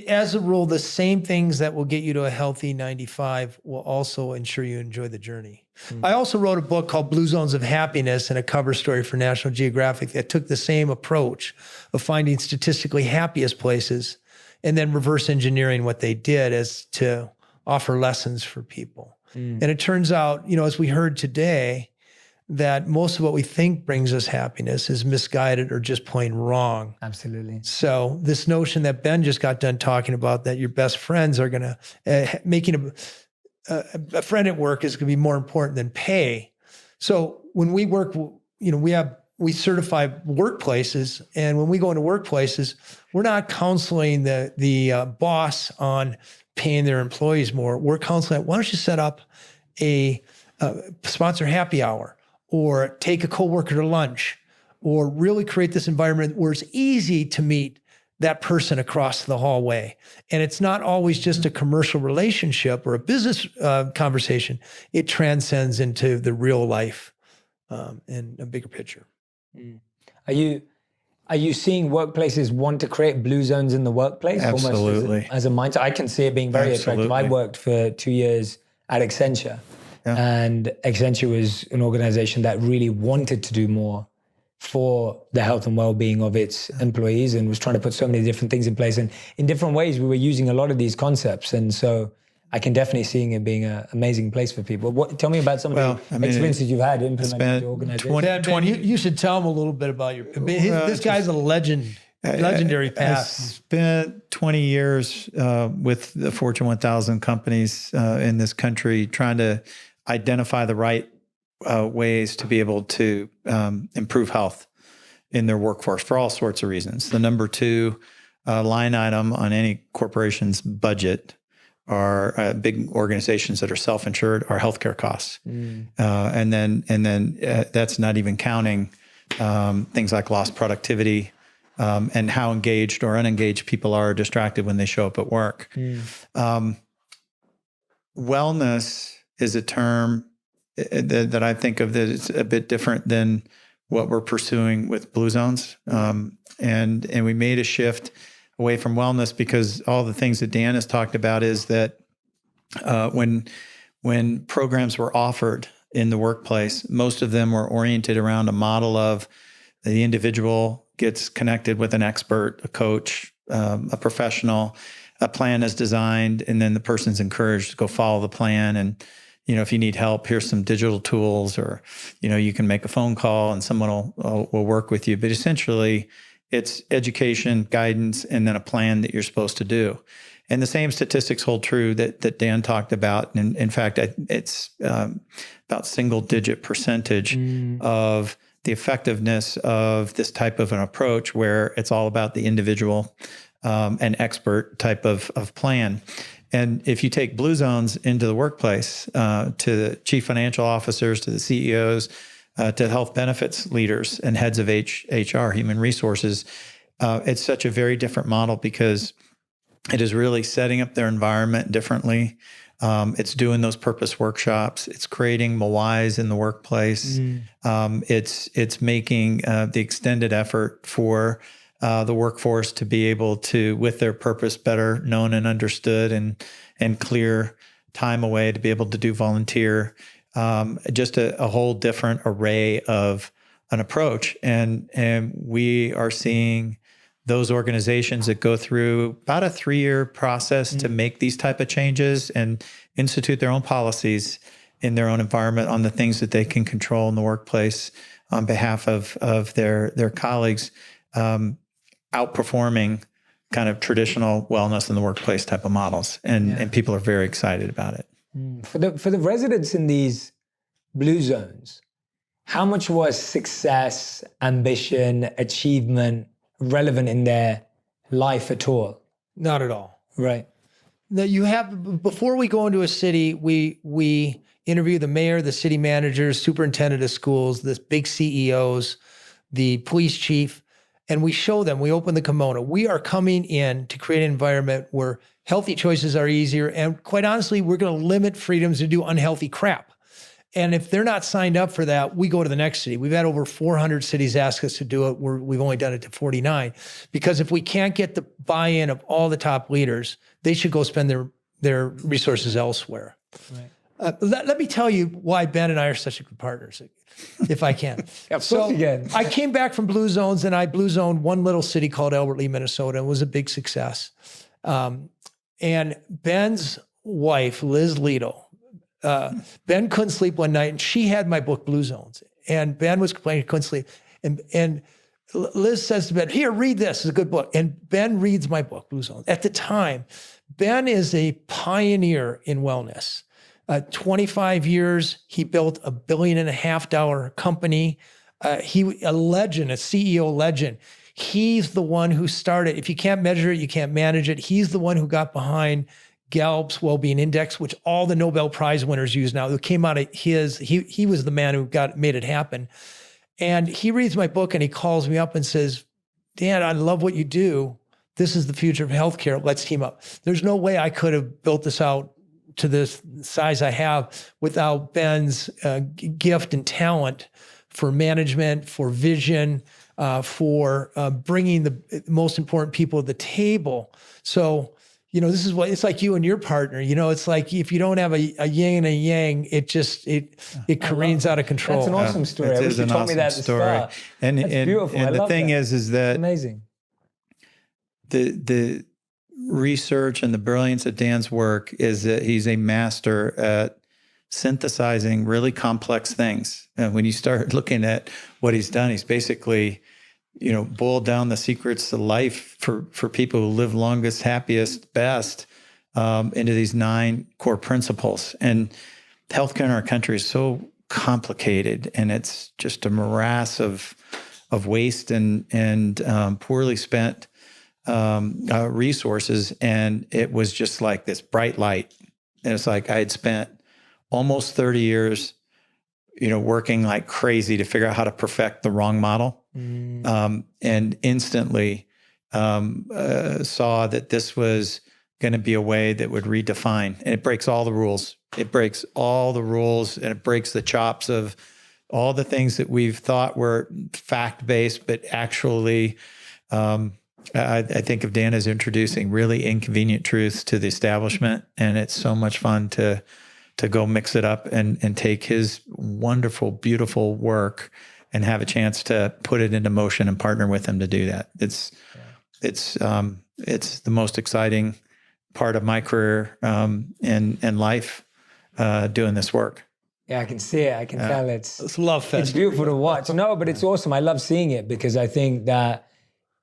as a rule, the same things that will get you to a healthy 95 will also ensure you enjoy the journey. I also wrote a book called Blue Zones of Happiness and a cover story for National Geographic that took the same approach of finding statistically happiest places and then reverse engineering what they did as to offer lessons for people. And it turns out, as we heard today, that most of what we think brings us happiness is misguided or just plain wrong. Absolutely. So this notion that Ben just got done talking about, that your best friends are going to, making a friend at work is going to be more important than pay. So when we work, we certify workplaces, and when we go into workplaces, we're not counseling the boss on paying their employees more. We're counseling, why don't you set up a sponsor happy hour, or take a coworker to lunch, or really create this environment where it's easy to meet that person across the hallway. And it's not always just a commercial relationship or a business conversation. It transcends into the real life and a bigger picture. Are you seeing workplaces want to create blue zones in the workplace? Absolutely. Almost as a mindset? I can see it being very attractive. I worked for 2 years at Accenture. Yeah. And Accenture was an organization that really wanted to do more for the health and well-being of its employees and was trying to put so many different things in place. And in different ways, we were using a lot of these concepts. And so I can definitely see it being an amazing place for people. Tell me about some of the experiences you've had implementing the organization. 20, you should tell them a little bit about this guy's a legend. Legendary past. I spent 20 years with the Fortune 1000 companies in this country trying to identify the right ways to be able to improve health in their workforce for all sorts of reasons. The number 2 line item on any corporation's budget are big organizations that are self-insured are healthcare costs. And then that's not even counting things like lost productivity and how engaged or unengaged people are distracted when they show up at work. Wellness is a term that I think of that it's a bit different than what we're pursuing with Blue Zones. And we made a shift away from wellness because all the things that Dan has talked about is that when programs were offered in the workplace, most of them were oriented around a model of the individual gets connected with an expert, a coach, a professional, a plan is designed, and then the person's encouraged to go follow the plan. And, if you need help, here's some digital tools, or, you can make a phone call and someone will work with you. But essentially, it's education, guidance, and then a plan that you're supposed to do. And the same statistics hold true that Dan talked about. And in fact, it's about single-digit percentage of the effectiveness of this type of an approach where it's all about the individual and expert type of plan. And if you take Blue Zones into the workplace, to the chief financial officers, to the CEOs, to health benefits leaders and heads of HR, human resources, it's such a very different model because it is really setting up their environment differently. It's doing those purpose workshops. It's creating Moais in the workplace. It's making the extended effort for the workforce to be able to, with their purpose better known and understood, and clear time away to be able to do volunteer. Just a whole different array of an approach. And we are seeing those organizations that go through about a 3-year process to make these type of changes and institute their own policies in their own environment on the things that they can control in the workplace on behalf of their colleagues, outperforming kind of traditional wellness in the workplace type of models. And people are very excited about it. For the residents in these blue zones, how much was success, ambition, achievement relevant in their life at all? Not at all. Right. Now before we go into a city, we interview the mayor, the city managers, superintendent of schools, the big CEOs, the police chief, and we show them, we open the kimono. We are coming in to create an environment where healthy choices are easier. And quite honestly, we're going to limit freedoms to do unhealthy crap. And if they're not signed up for that, we go to the next city. We've had over 400 cities ask us to do it. We've only done it to 49. Because if we can't get the buy-in of all the top leaders, they should go spend their resources elsewhere. Right. Let me tell you why Ben and I are such good partners, if I can. Of course you can. I came back from Blue Zones, and I Blue Zoned one little city called Albert Lea, Minnesota. It was a big success. And Ben's wife, Liz Leedle, Ben couldn't sleep one night, and she had my book, Blue Zones. And Ben was complaining he couldn't sleep. And Liz says to Ben, here, read this. It's a good book. And Ben reads my book, Blue Zones. At the time, Ben is a pioneer in wellness. 25 years, he built $1.5 billion company. He a legend, a CEO legend. He's the one who started. If you can't measure it, you can't manage it. He's the one who got behind Gallups Wellbeing Index, which all the Nobel Prize winners use now. It came out of his. He was the man who made it happen. And he reads my book and he calls me up and says, Dan, I love what you do. This is the future of healthcare. Let's team up. There's no way I could have built this out to this size I have without Ben's gift and talent for management, for vision, for bringing the most important people to the table. So, this is what it's like you and your partner. It's like if you don't have a yin and a yang, it careens out of control. That's an awesome story. I wish you told me that at the start. And beautiful. And the thing is that it's amazing. The research and the brilliance of Dan's work is that he's a master at synthesizing really complex things. And when you start looking at what he's done, he's basically, boiled down the secrets to life for people who live longest, happiest, best, into these 9 core principles. And healthcare in our country is so complicated, and it's just a morass of waste and poorly spent resources. And it was just like this bright light. And it's like I had spent almost 30 years, working like crazy to figure out how to perfect the wrong model. And instantly saw that this was going to be a way that would redefine. And it breaks all the rules. It breaks all the rules, and it breaks the chops of all the things that we've thought were fact-based, but actually I think of Dan as introducing really inconvenient truths to the establishment, and it's so much fun to go mix it up and take his wonderful, beautiful work and have a chance to put it into motion and partner with him to do that. It's the most exciting part of my career and life doing this work. Yeah, I can see it. I can tell It's love fest. It's beautiful to watch. No, but it's awesome. I love seeing it because I think that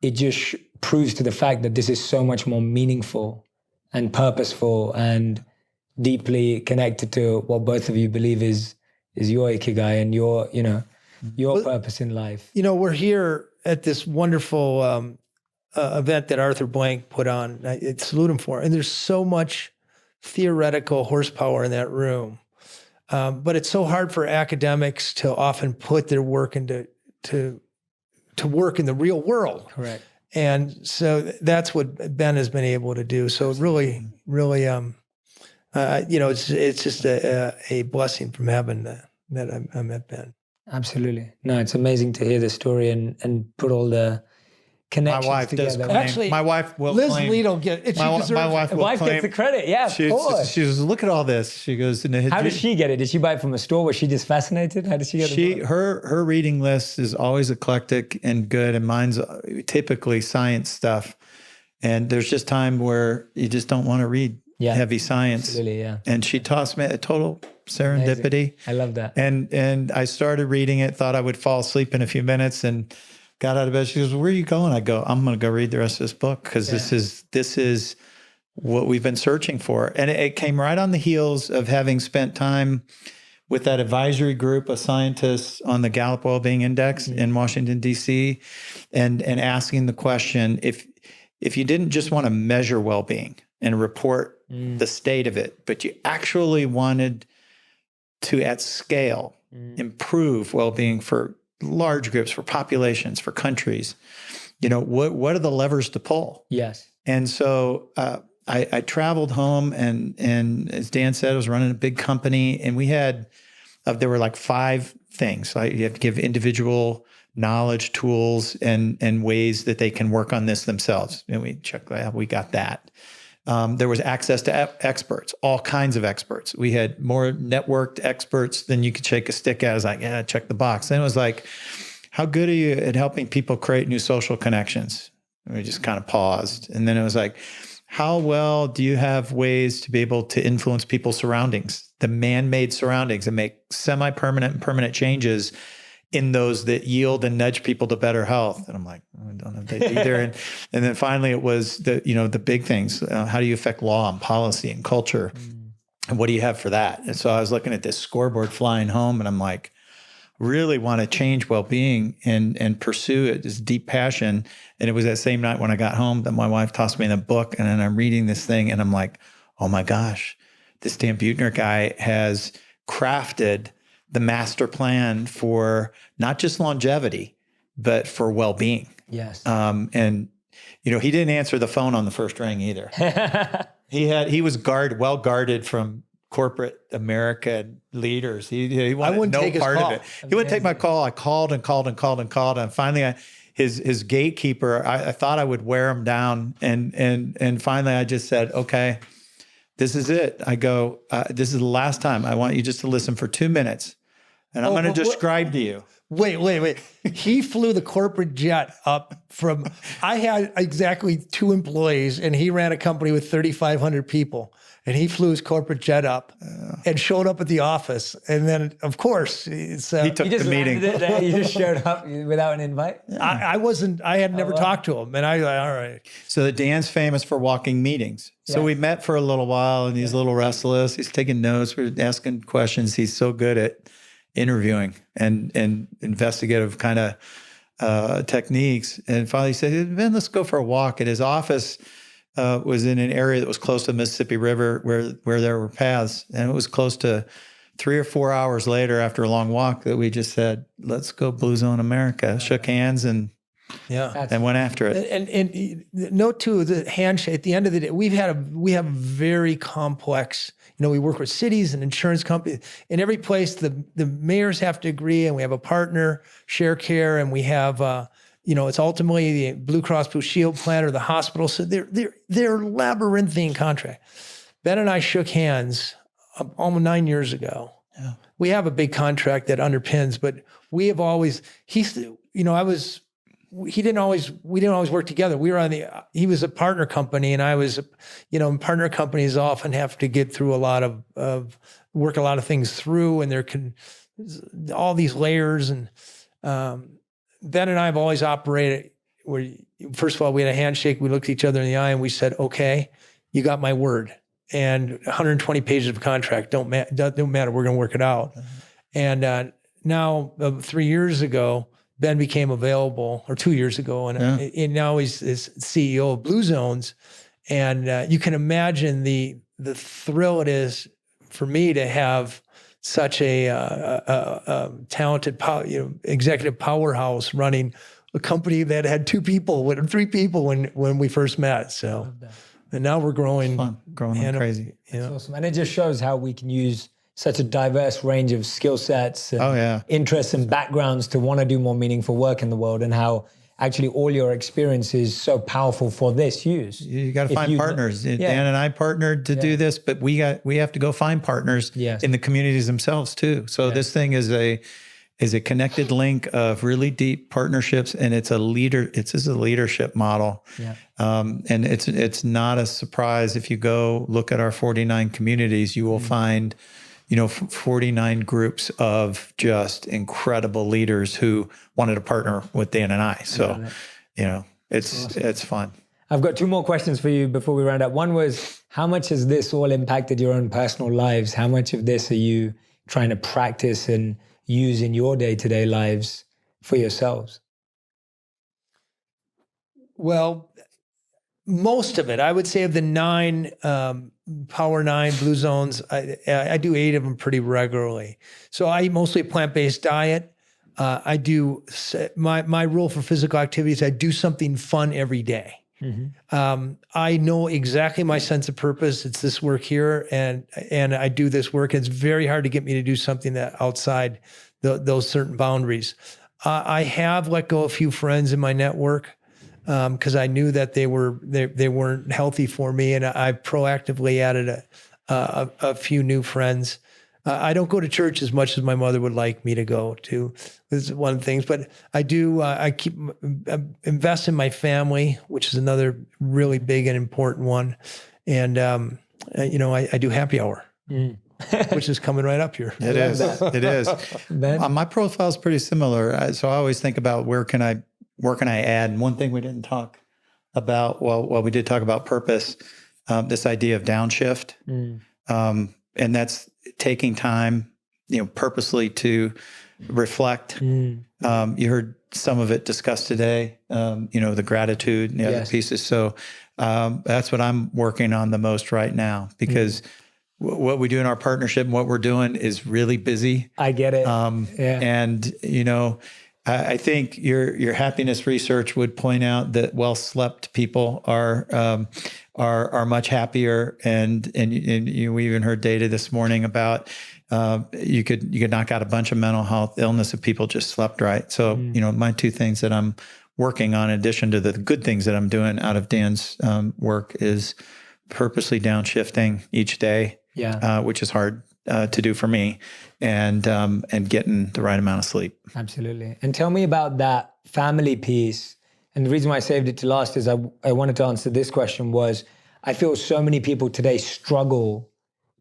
it just proves to the fact that this is so much more meaningful and purposeful and deeply connected to what both of you believe is your ikigai and your purpose in life. We're here at this wonderful event that Arthur Blank put on. I salute him for it. And there's so much theoretical horsepower in that room. But it's so hard for academics to often put their work into to work in the real world. Correct. And so that's what Ben has been able to do. So really, it's just a blessing from heaven that I met Ben. Absolutely. No, it's amazing to hear the story and put all the connections my wife together. does claim. Actually, my wife will Liz claim. Leedle get it. My wife The will wife claim. gets the credit. Yeah, of course. She goes, look at all this. She goes, How did she get it? Did she buy it from a store? Was she just fascinated? How did she get it? Her reading list is always eclectic and good, and mine's typically science stuff. And there's just time where you just don't want to read heavy science. Absolutely, yeah. And she tossed me a total serendipity. Amazing. I love that. And I started reading it, thought I would fall asleep in a few minutes, and got out of bed. She goes, where are you going? I go, I'm going to go read the rest of this book because this is what we've been searching for. And it came right on the heels of having spent time with that advisory group of scientists on the Gallup Wellbeing Index in Washington, D.C., and asking the question, if you didn't just want to measure well-being and report the state of it, but you actually wanted to, at scale, improve well-being for large groups, for populations, for countries, what are the levers to pull? Yes. And so I traveled home, and as Dan said, I was running a big company, and we had, there were like 5 things. You have to give individual knowledge, tools, and ways that they can work on this themselves. And we checked that. We got that. There was access to experts, all kinds of experts. We had more networked experts than you could shake a stick at. I was like, yeah, check the box. Then it was like, how good are you at helping people create new social connections? And we just kind of paused. And then it was like, how well do you have ways to be able to influence people's surroundings, the man-made surroundings, and make semi-permanent and permanent changes in those that yield and nudge people to better health? And I'm like, I don't know if they do either. And then finally it was the big things. How do you affect law and policy and culture? And what do you have for that? And so I was looking at this scoreboard flying home, and I'm like, really want to change well-being and pursue it, this deep passion. And it was that same night when I got home that my wife tossed me the book, and then I'm reading this thing, and I'm like, oh my gosh, this Dan Buettner guy has crafted the master plan for not just longevity, but for well-being. Yes. And he didn't answer the phone on the first ring either. He was well guarded from corporate American leaders. He wanted no part of it. He wouldn't take my call. I called and called and called and called. And finally his gatekeeper, I thought I would wear him down. And finally I just said, okay, this is it. I go, this is the last time. I want you just to listen for 2 minutes. And I'm going to describe to you. Wait. He flew the corporate jet up from, I had exactly 2 employees, and he ran a company with 3,500 people. And he flew his corporate jet up and showed up at the office. And then, of course, he took the meeting. You just showed up without an invite? I had never talked to him. And all right. So Dan's famous for walking meetings. So we met for a little while, and he's a little restless. He's taking notes. We're asking questions. He's so good at interviewing and investigative kind of techniques. And finally he said, Ben, let's go for a walk. At his office was in an area that was close to the Mississippi River where there were paths. And it was close to 3 or 4 hours later after a long walk that we just said, let's go Blue Zone America. Shook hands and went after it. And note too, the handshake, at the end of the day, we have very complex, we work with cities and insurance companies. In every place, the mayors have to agree, and we have a partner, Share Care, and we have, it's ultimately the Blue Cross Blue Shield plan or the hospital. So they're labyrinthine contract. Ben and I shook hands almost 9 years ago. Yeah. We have a big contract that underpins, but we have always, we didn't always work together. We were he was a partner company, and I was, partner companies often have to get through work a lot of things through, and there can, all these layers. And Ben and I have always operated where, first of all, we had a handshake. We looked at each other in the eye and we said, okay, you got my word. And 120 pages of contract, don't matter. We're going to work it out. And now 3 years ago, Ben became available, or 2 years ago, and now he's CEO of Blue Zones. And you can imagine the thrill it is for me to have such a talented, executive powerhouse running a company that had 2 people, 3 people when we first met. So, and now we're growing. It's fun, growing like crazy. That's awesome. And it just shows how we can use such a diverse range of skill sets and interests and backgrounds to want to do more meaningful work in the world, and how actually all your experience is so powerful for this use. You got to find partners. Dan and I partnered to do this, but we have to go find partners in the communities themselves too. So this thing is a connected link of really deep partnerships, and it's a leadership model. Yeah. And it's not a surprise if you go look at our 49 communities, you will find 49 groups of just incredible leaders who wanted to partner with Dan and I. So, it's awesome. It's fun. I've got 2 more questions for you before we round up. One was, how much has this all impacted your own personal lives? How much of this are you trying to practice and use in your day-to-day lives for yourselves? Well, most of it, I would say, of the 9 Power 9 Blue Zones, I do 8 of them pretty regularly. So I eat mostly a plant-based diet. I do my rule for physical activity is I do something fun every day. I know exactly my sense of purpose. It's this work here, and I do this work. It's very hard to get me to do something that outside those certain boundaries. I have let go of a few friends in my network because I knew that they weren't healthy for me, and I proactively added a few new friends. I don't go to church as much as my mother would like me to go to. This is one of the things, but I do. I invest in my family, which is another really big and important one. And I do happy hour, which is coming right up here. It is. It is. My profile is pretty similar. So I always think about where can I add? And one thing we didn't talk about, well, we did talk about purpose, this idea of downshift. And that's taking time, purposely to reflect. You heard some of it discussed today, the gratitude and the other pieces. So that's what I'm working on the most right now, because what we do in our partnership and what we're doing is really busy. I get it. And, I think your happiness research would point out that well-slept people are much happier, and we even heard data this morning about you could knock out a bunch of mental health illness if people just slept right. So my 2 things that I'm working on, in addition to the good things that I'm doing out of Dan's work, is purposely downshifting each day, which is hard to do for me, and getting the right amount of sleep. Absolutely. And tell me about that family piece. And the reason why I saved it to last is I wanted to answer this question was, I feel so many people today struggle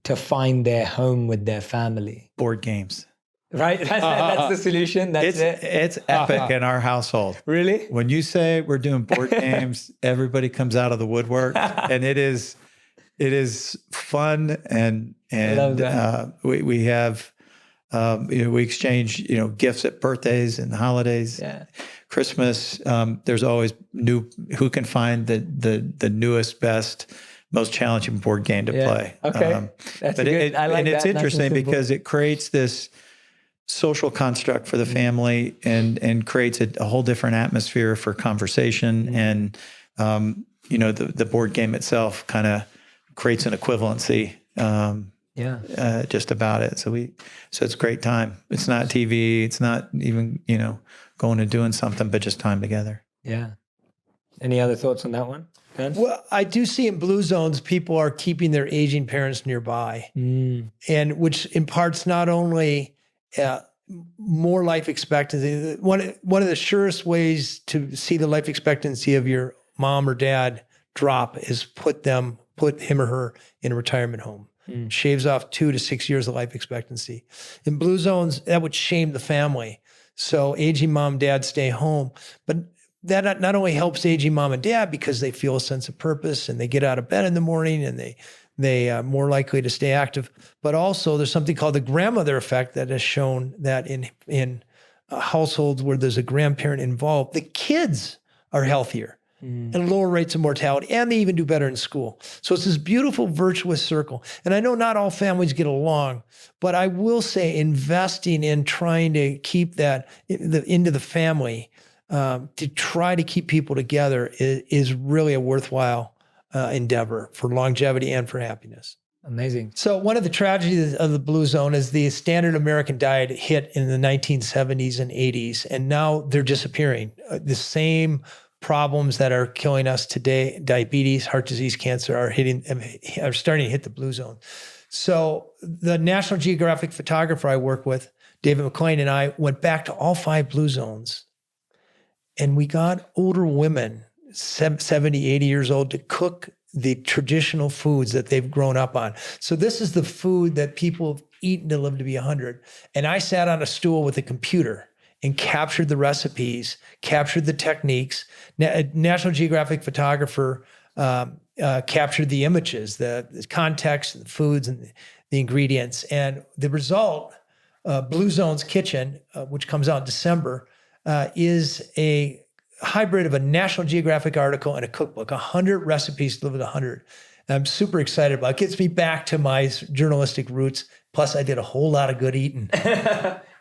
to find their home with their family. Board games. Right? That's the solution. It's epic in our household. Really? When you say we're doing board games, everybody comes out of the woodwork, and it is fun, and we have we exchange gifts at birthdays and holidays, Christmas. There's always who can find the newest, best, most challenging board game to play. Okay, that's good. I like and that. It's interesting because it creates this social construct for the family, and creates a whole different atmosphere for conversation, and the board game itself kind of creates an equivalency, just about it. So it's a great time. It's not TV. It's not even, going and doing something, but just time together. Yeah. Any other thoughts on that one, Ben? Well, I do see in Blue Zones, people are keeping their aging parents nearby, and which imparts not only more life expectancy. One of the surest ways to see the life expectancy of your mom or dad drop is put him or her in a retirement home. Shaves off 2 to 6 years of life expectancy. In Blue Zones, that would shame the family. So aging mom, dad stay home. But that not only helps aging mom and dad because they feel a sense of purpose and they get out of bed in the morning and they are more likely to stay active, but also there's something called the grandmother effect that has shown that in households where there's a grandparent involved, the kids are healthier. And lower rates of mortality, and they even do better in school. So it's this beautiful virtuous circle. And I know not all families get along, but I will say investing in trying to keep that into the family, to try to keep people together is really a worthwhile endeavor for longevity and for happiness. Amazing. So one of the tragedies of the Blue Zone is the standard American diet hit in the 1970s and 80s, and now they're disappearing. The same problems that are killing us today, diabetes, heart disease, cancer, are starting to hit the Blue Zone. So the National Geographic photographer I work with, David McLean, and I went back to all 5 Blue Zones, and we got older women, 70, 80 years old, to cook the traditional foods that they've grown up on. So this is the food that people have eaten to live to be 100. And I sat on a stool with a computer and captured the recipes, captured the techniques. National Geographic photographer captured the images, the context, the foods, and the ingredients. And the result Blue Zone's Kitchen, which comes out in December, is a hybrid of a National Geographic article and a cookbook, 100 recipes to live with 100. And I'm super excited about it. It gets me back to my journalistic roots. Plus, I did a whole lot of good eating.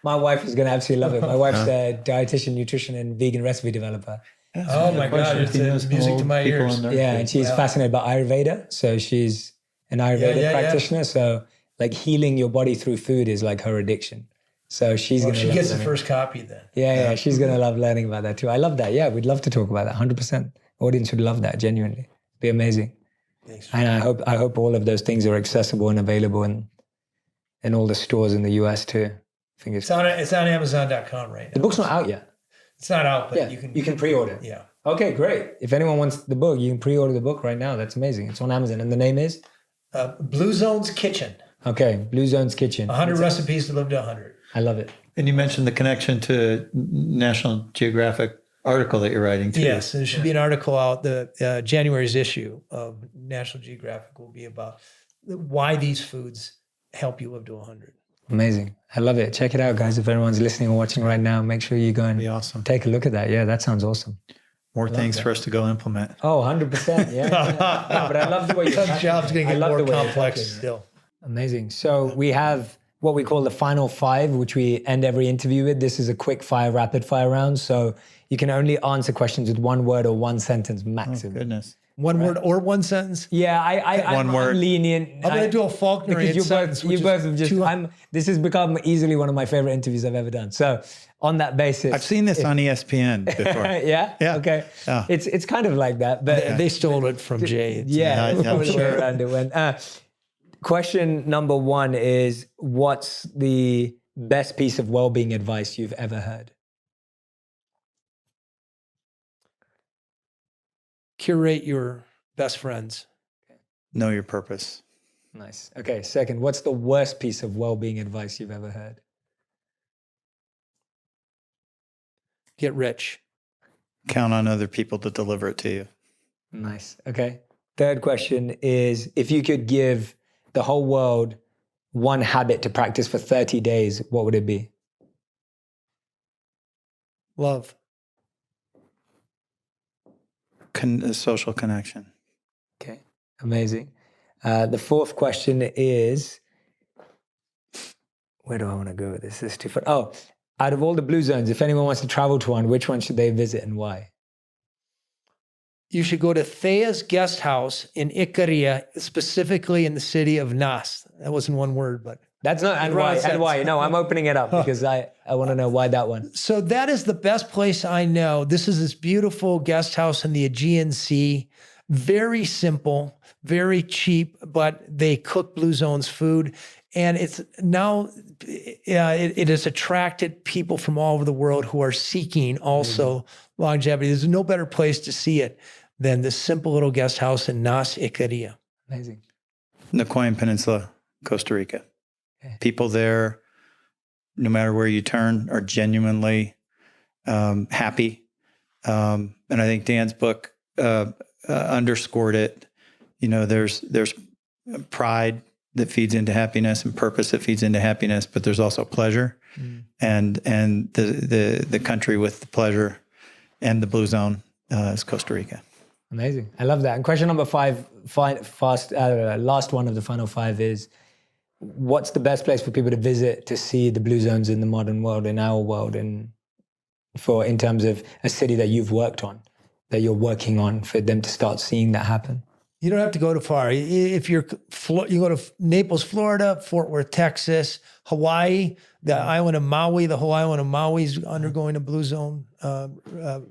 My wife is going to absolutely love it. My wife's a dietitian, nutrition, and vegan recipe developer. Oh my God, it's music to my ears. Yeah, and she's fascinated by Ayurveda. So she's an Ayurveda practitioner. So like healing your body through food is like her addiction. So she's going to She gets the first copy then. Yeah, she's going to love learning about that too. I love that. Yeah, we'd love to talk about that. 100%. Audience would love that, genuinely. It'd be amazing. Thanks. And I hope all of those things are accessible and available in all the stores in the US too. It's on Amazon.com right now. The book's not out yet. It's not out, but you can pre-order. Yeah. Okay, great. If anyone wants the book, you can pre-order the book right now. That's amazing. It's on Amazon. And the name is? Blue Zone's Kitchen. Okay, Blue Zone's Kitchen. 100 recipes to live to 100. I love it. And you mentioned the connection to National Geographic article that you're writing too. Yes, there should be an article out. The January's issue of National Geographic will be about why these foods help you live to 100. Amazing. I love it. Check it out, guys. If everyone's listening or watching right now, make sure you go and take a look at that. Yeah, that sounds awesome. More things for us to go implement. Oh, 100%. Yeah. No, but I love the way you're Some jobs going to get more complex still. Amazing. So we have what we call the final 5, which we end every interview with. This is a quick fire, rapid fire round. So you can only answer questions with 1 word or 1 sentence maximum. Oh, goodness. 1 word or 1 sentence? Yeah, I'm lenient. I'm going to do a Faulknerian sentence. You both have just, this has become easily one of my favorite interviews I've ever done. So on that basis. I've seen this on ESPN before. Yeah? Okay. Oh. It's kind of like that. But they stole it from Jay. I'm sure. Around it went. Question number 1 is, what's the best piece of well-being advice you've ever heard? Curate your best friends. Know your purpose. Nice. Okay, second, what's the worst piece of well-being advice you've ever heard? Get rich. Count on other people to deliver it to you. Nice. Okay. Third question is, if you could give the whole world 1 habit to practice for 30 days, what would it be? Love. Social connection. Okay, amazing. The 4th question is, where do I want to go with this? This is too fun. Oh, out of all the blue zones, if anyone wants to travel to one, which one should they visit and why? You should go to Thea's guest house in Ikaria, specifically in the city of Nas. That wasn't 1 word, but... That's not, and why? No, I'm opening it up because I want to know why that one. So that is the best place I know. This is this beautiful guest house in the Aegean Sea. Very simple, very cheap, but they cook Blue Zone's food. And it's now, it has attracted people from all over the world who are seeking also longevity. There's no better place to see it than this simple little guest house in Nas, Ikaria. Amazing. Nicoyan Peninsula, Costa Rica. Okay. People there, no matter where you turn, are genuinely happy. And I think Dan's book underscored it. You know, there's pride that feeds into happiness and purpose that feeds into happiness, but there's also pleasure. And the country with the pleasure and the Blue Zone is Costa Rica. Amazing. I love that. And question number 5, last one of the final 5 is, what's the best place for people to visit to see the blue zones in the modern world, in our world, in terms of a city that you've worked on, that you're working on, for them to start seeing that happen? You don't have to go too far. If you go to Naples, Florida, Fort Worth, Texas, Hawaii, the island of Maui, the whole island of Maui is undergoing a blue zone, I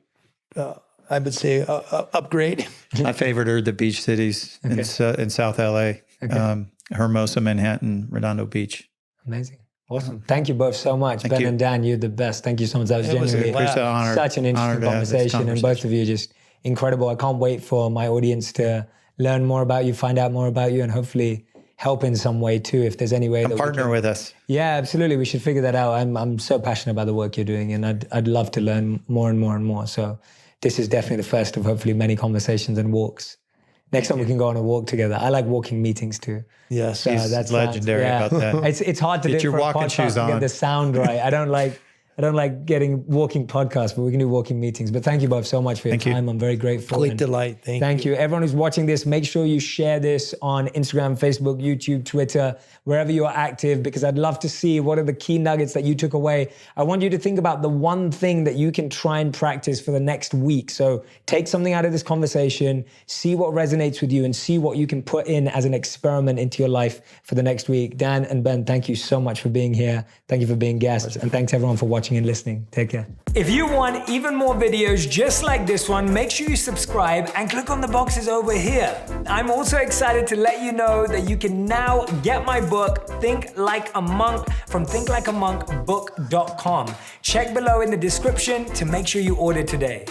would say, upgrade. My favorite are the beach cities in South LA. Okay. Hermosa, Manhattan, Redondo Beach. Amazing. Awesome. Thank you both so much. Ben and Dan, you're the best. Thank you so much. That was genuinely such an interesting conversation. And both of you just incredible. I can't wait for my audience to learn more about you, find out more about you, and hopefully help in some way too, if there's any way that partner with us. Yeah, absolutely. We should figure that out. I'm so passionate about the work you're doing, and I'd love to learn more and more and more. So this is definitely the first of hopefully many conversations and walks Next time we can go on a walk together. I like walking meetings too. Yes. So He's that's legendary about that. It's hard to Get do your for a walking podcast shoes to get on. the sound right. I don't like getting walking podcasts, but we can do walking meetings. But thank you both so much for your time. I'm very grateful. Great delight. Thank you. Everyone who's watching this, make sure you share this on Instagram, Facebook, YouTube, Twitter, wherever you're active, because I'd love to see what are the key nuggets that you took away. I want you to think about the one thing that you can try and practice for the next week. So take something out of this conversation, see what resonates with you, and see what you can put in as an experiment into your life for the next week. Dan and Ben, thank you so much for being here. Thank you for being guests. And thanks everyone for watching and listening. Take care. If you want even more videos just like this one, make sure you subscribe and click on the boxes over here. I'm also excited to let you know that you can now get my book, Think Like a Monk, from thinklikeamonkbook.com. Check below in the description to make sure you order today.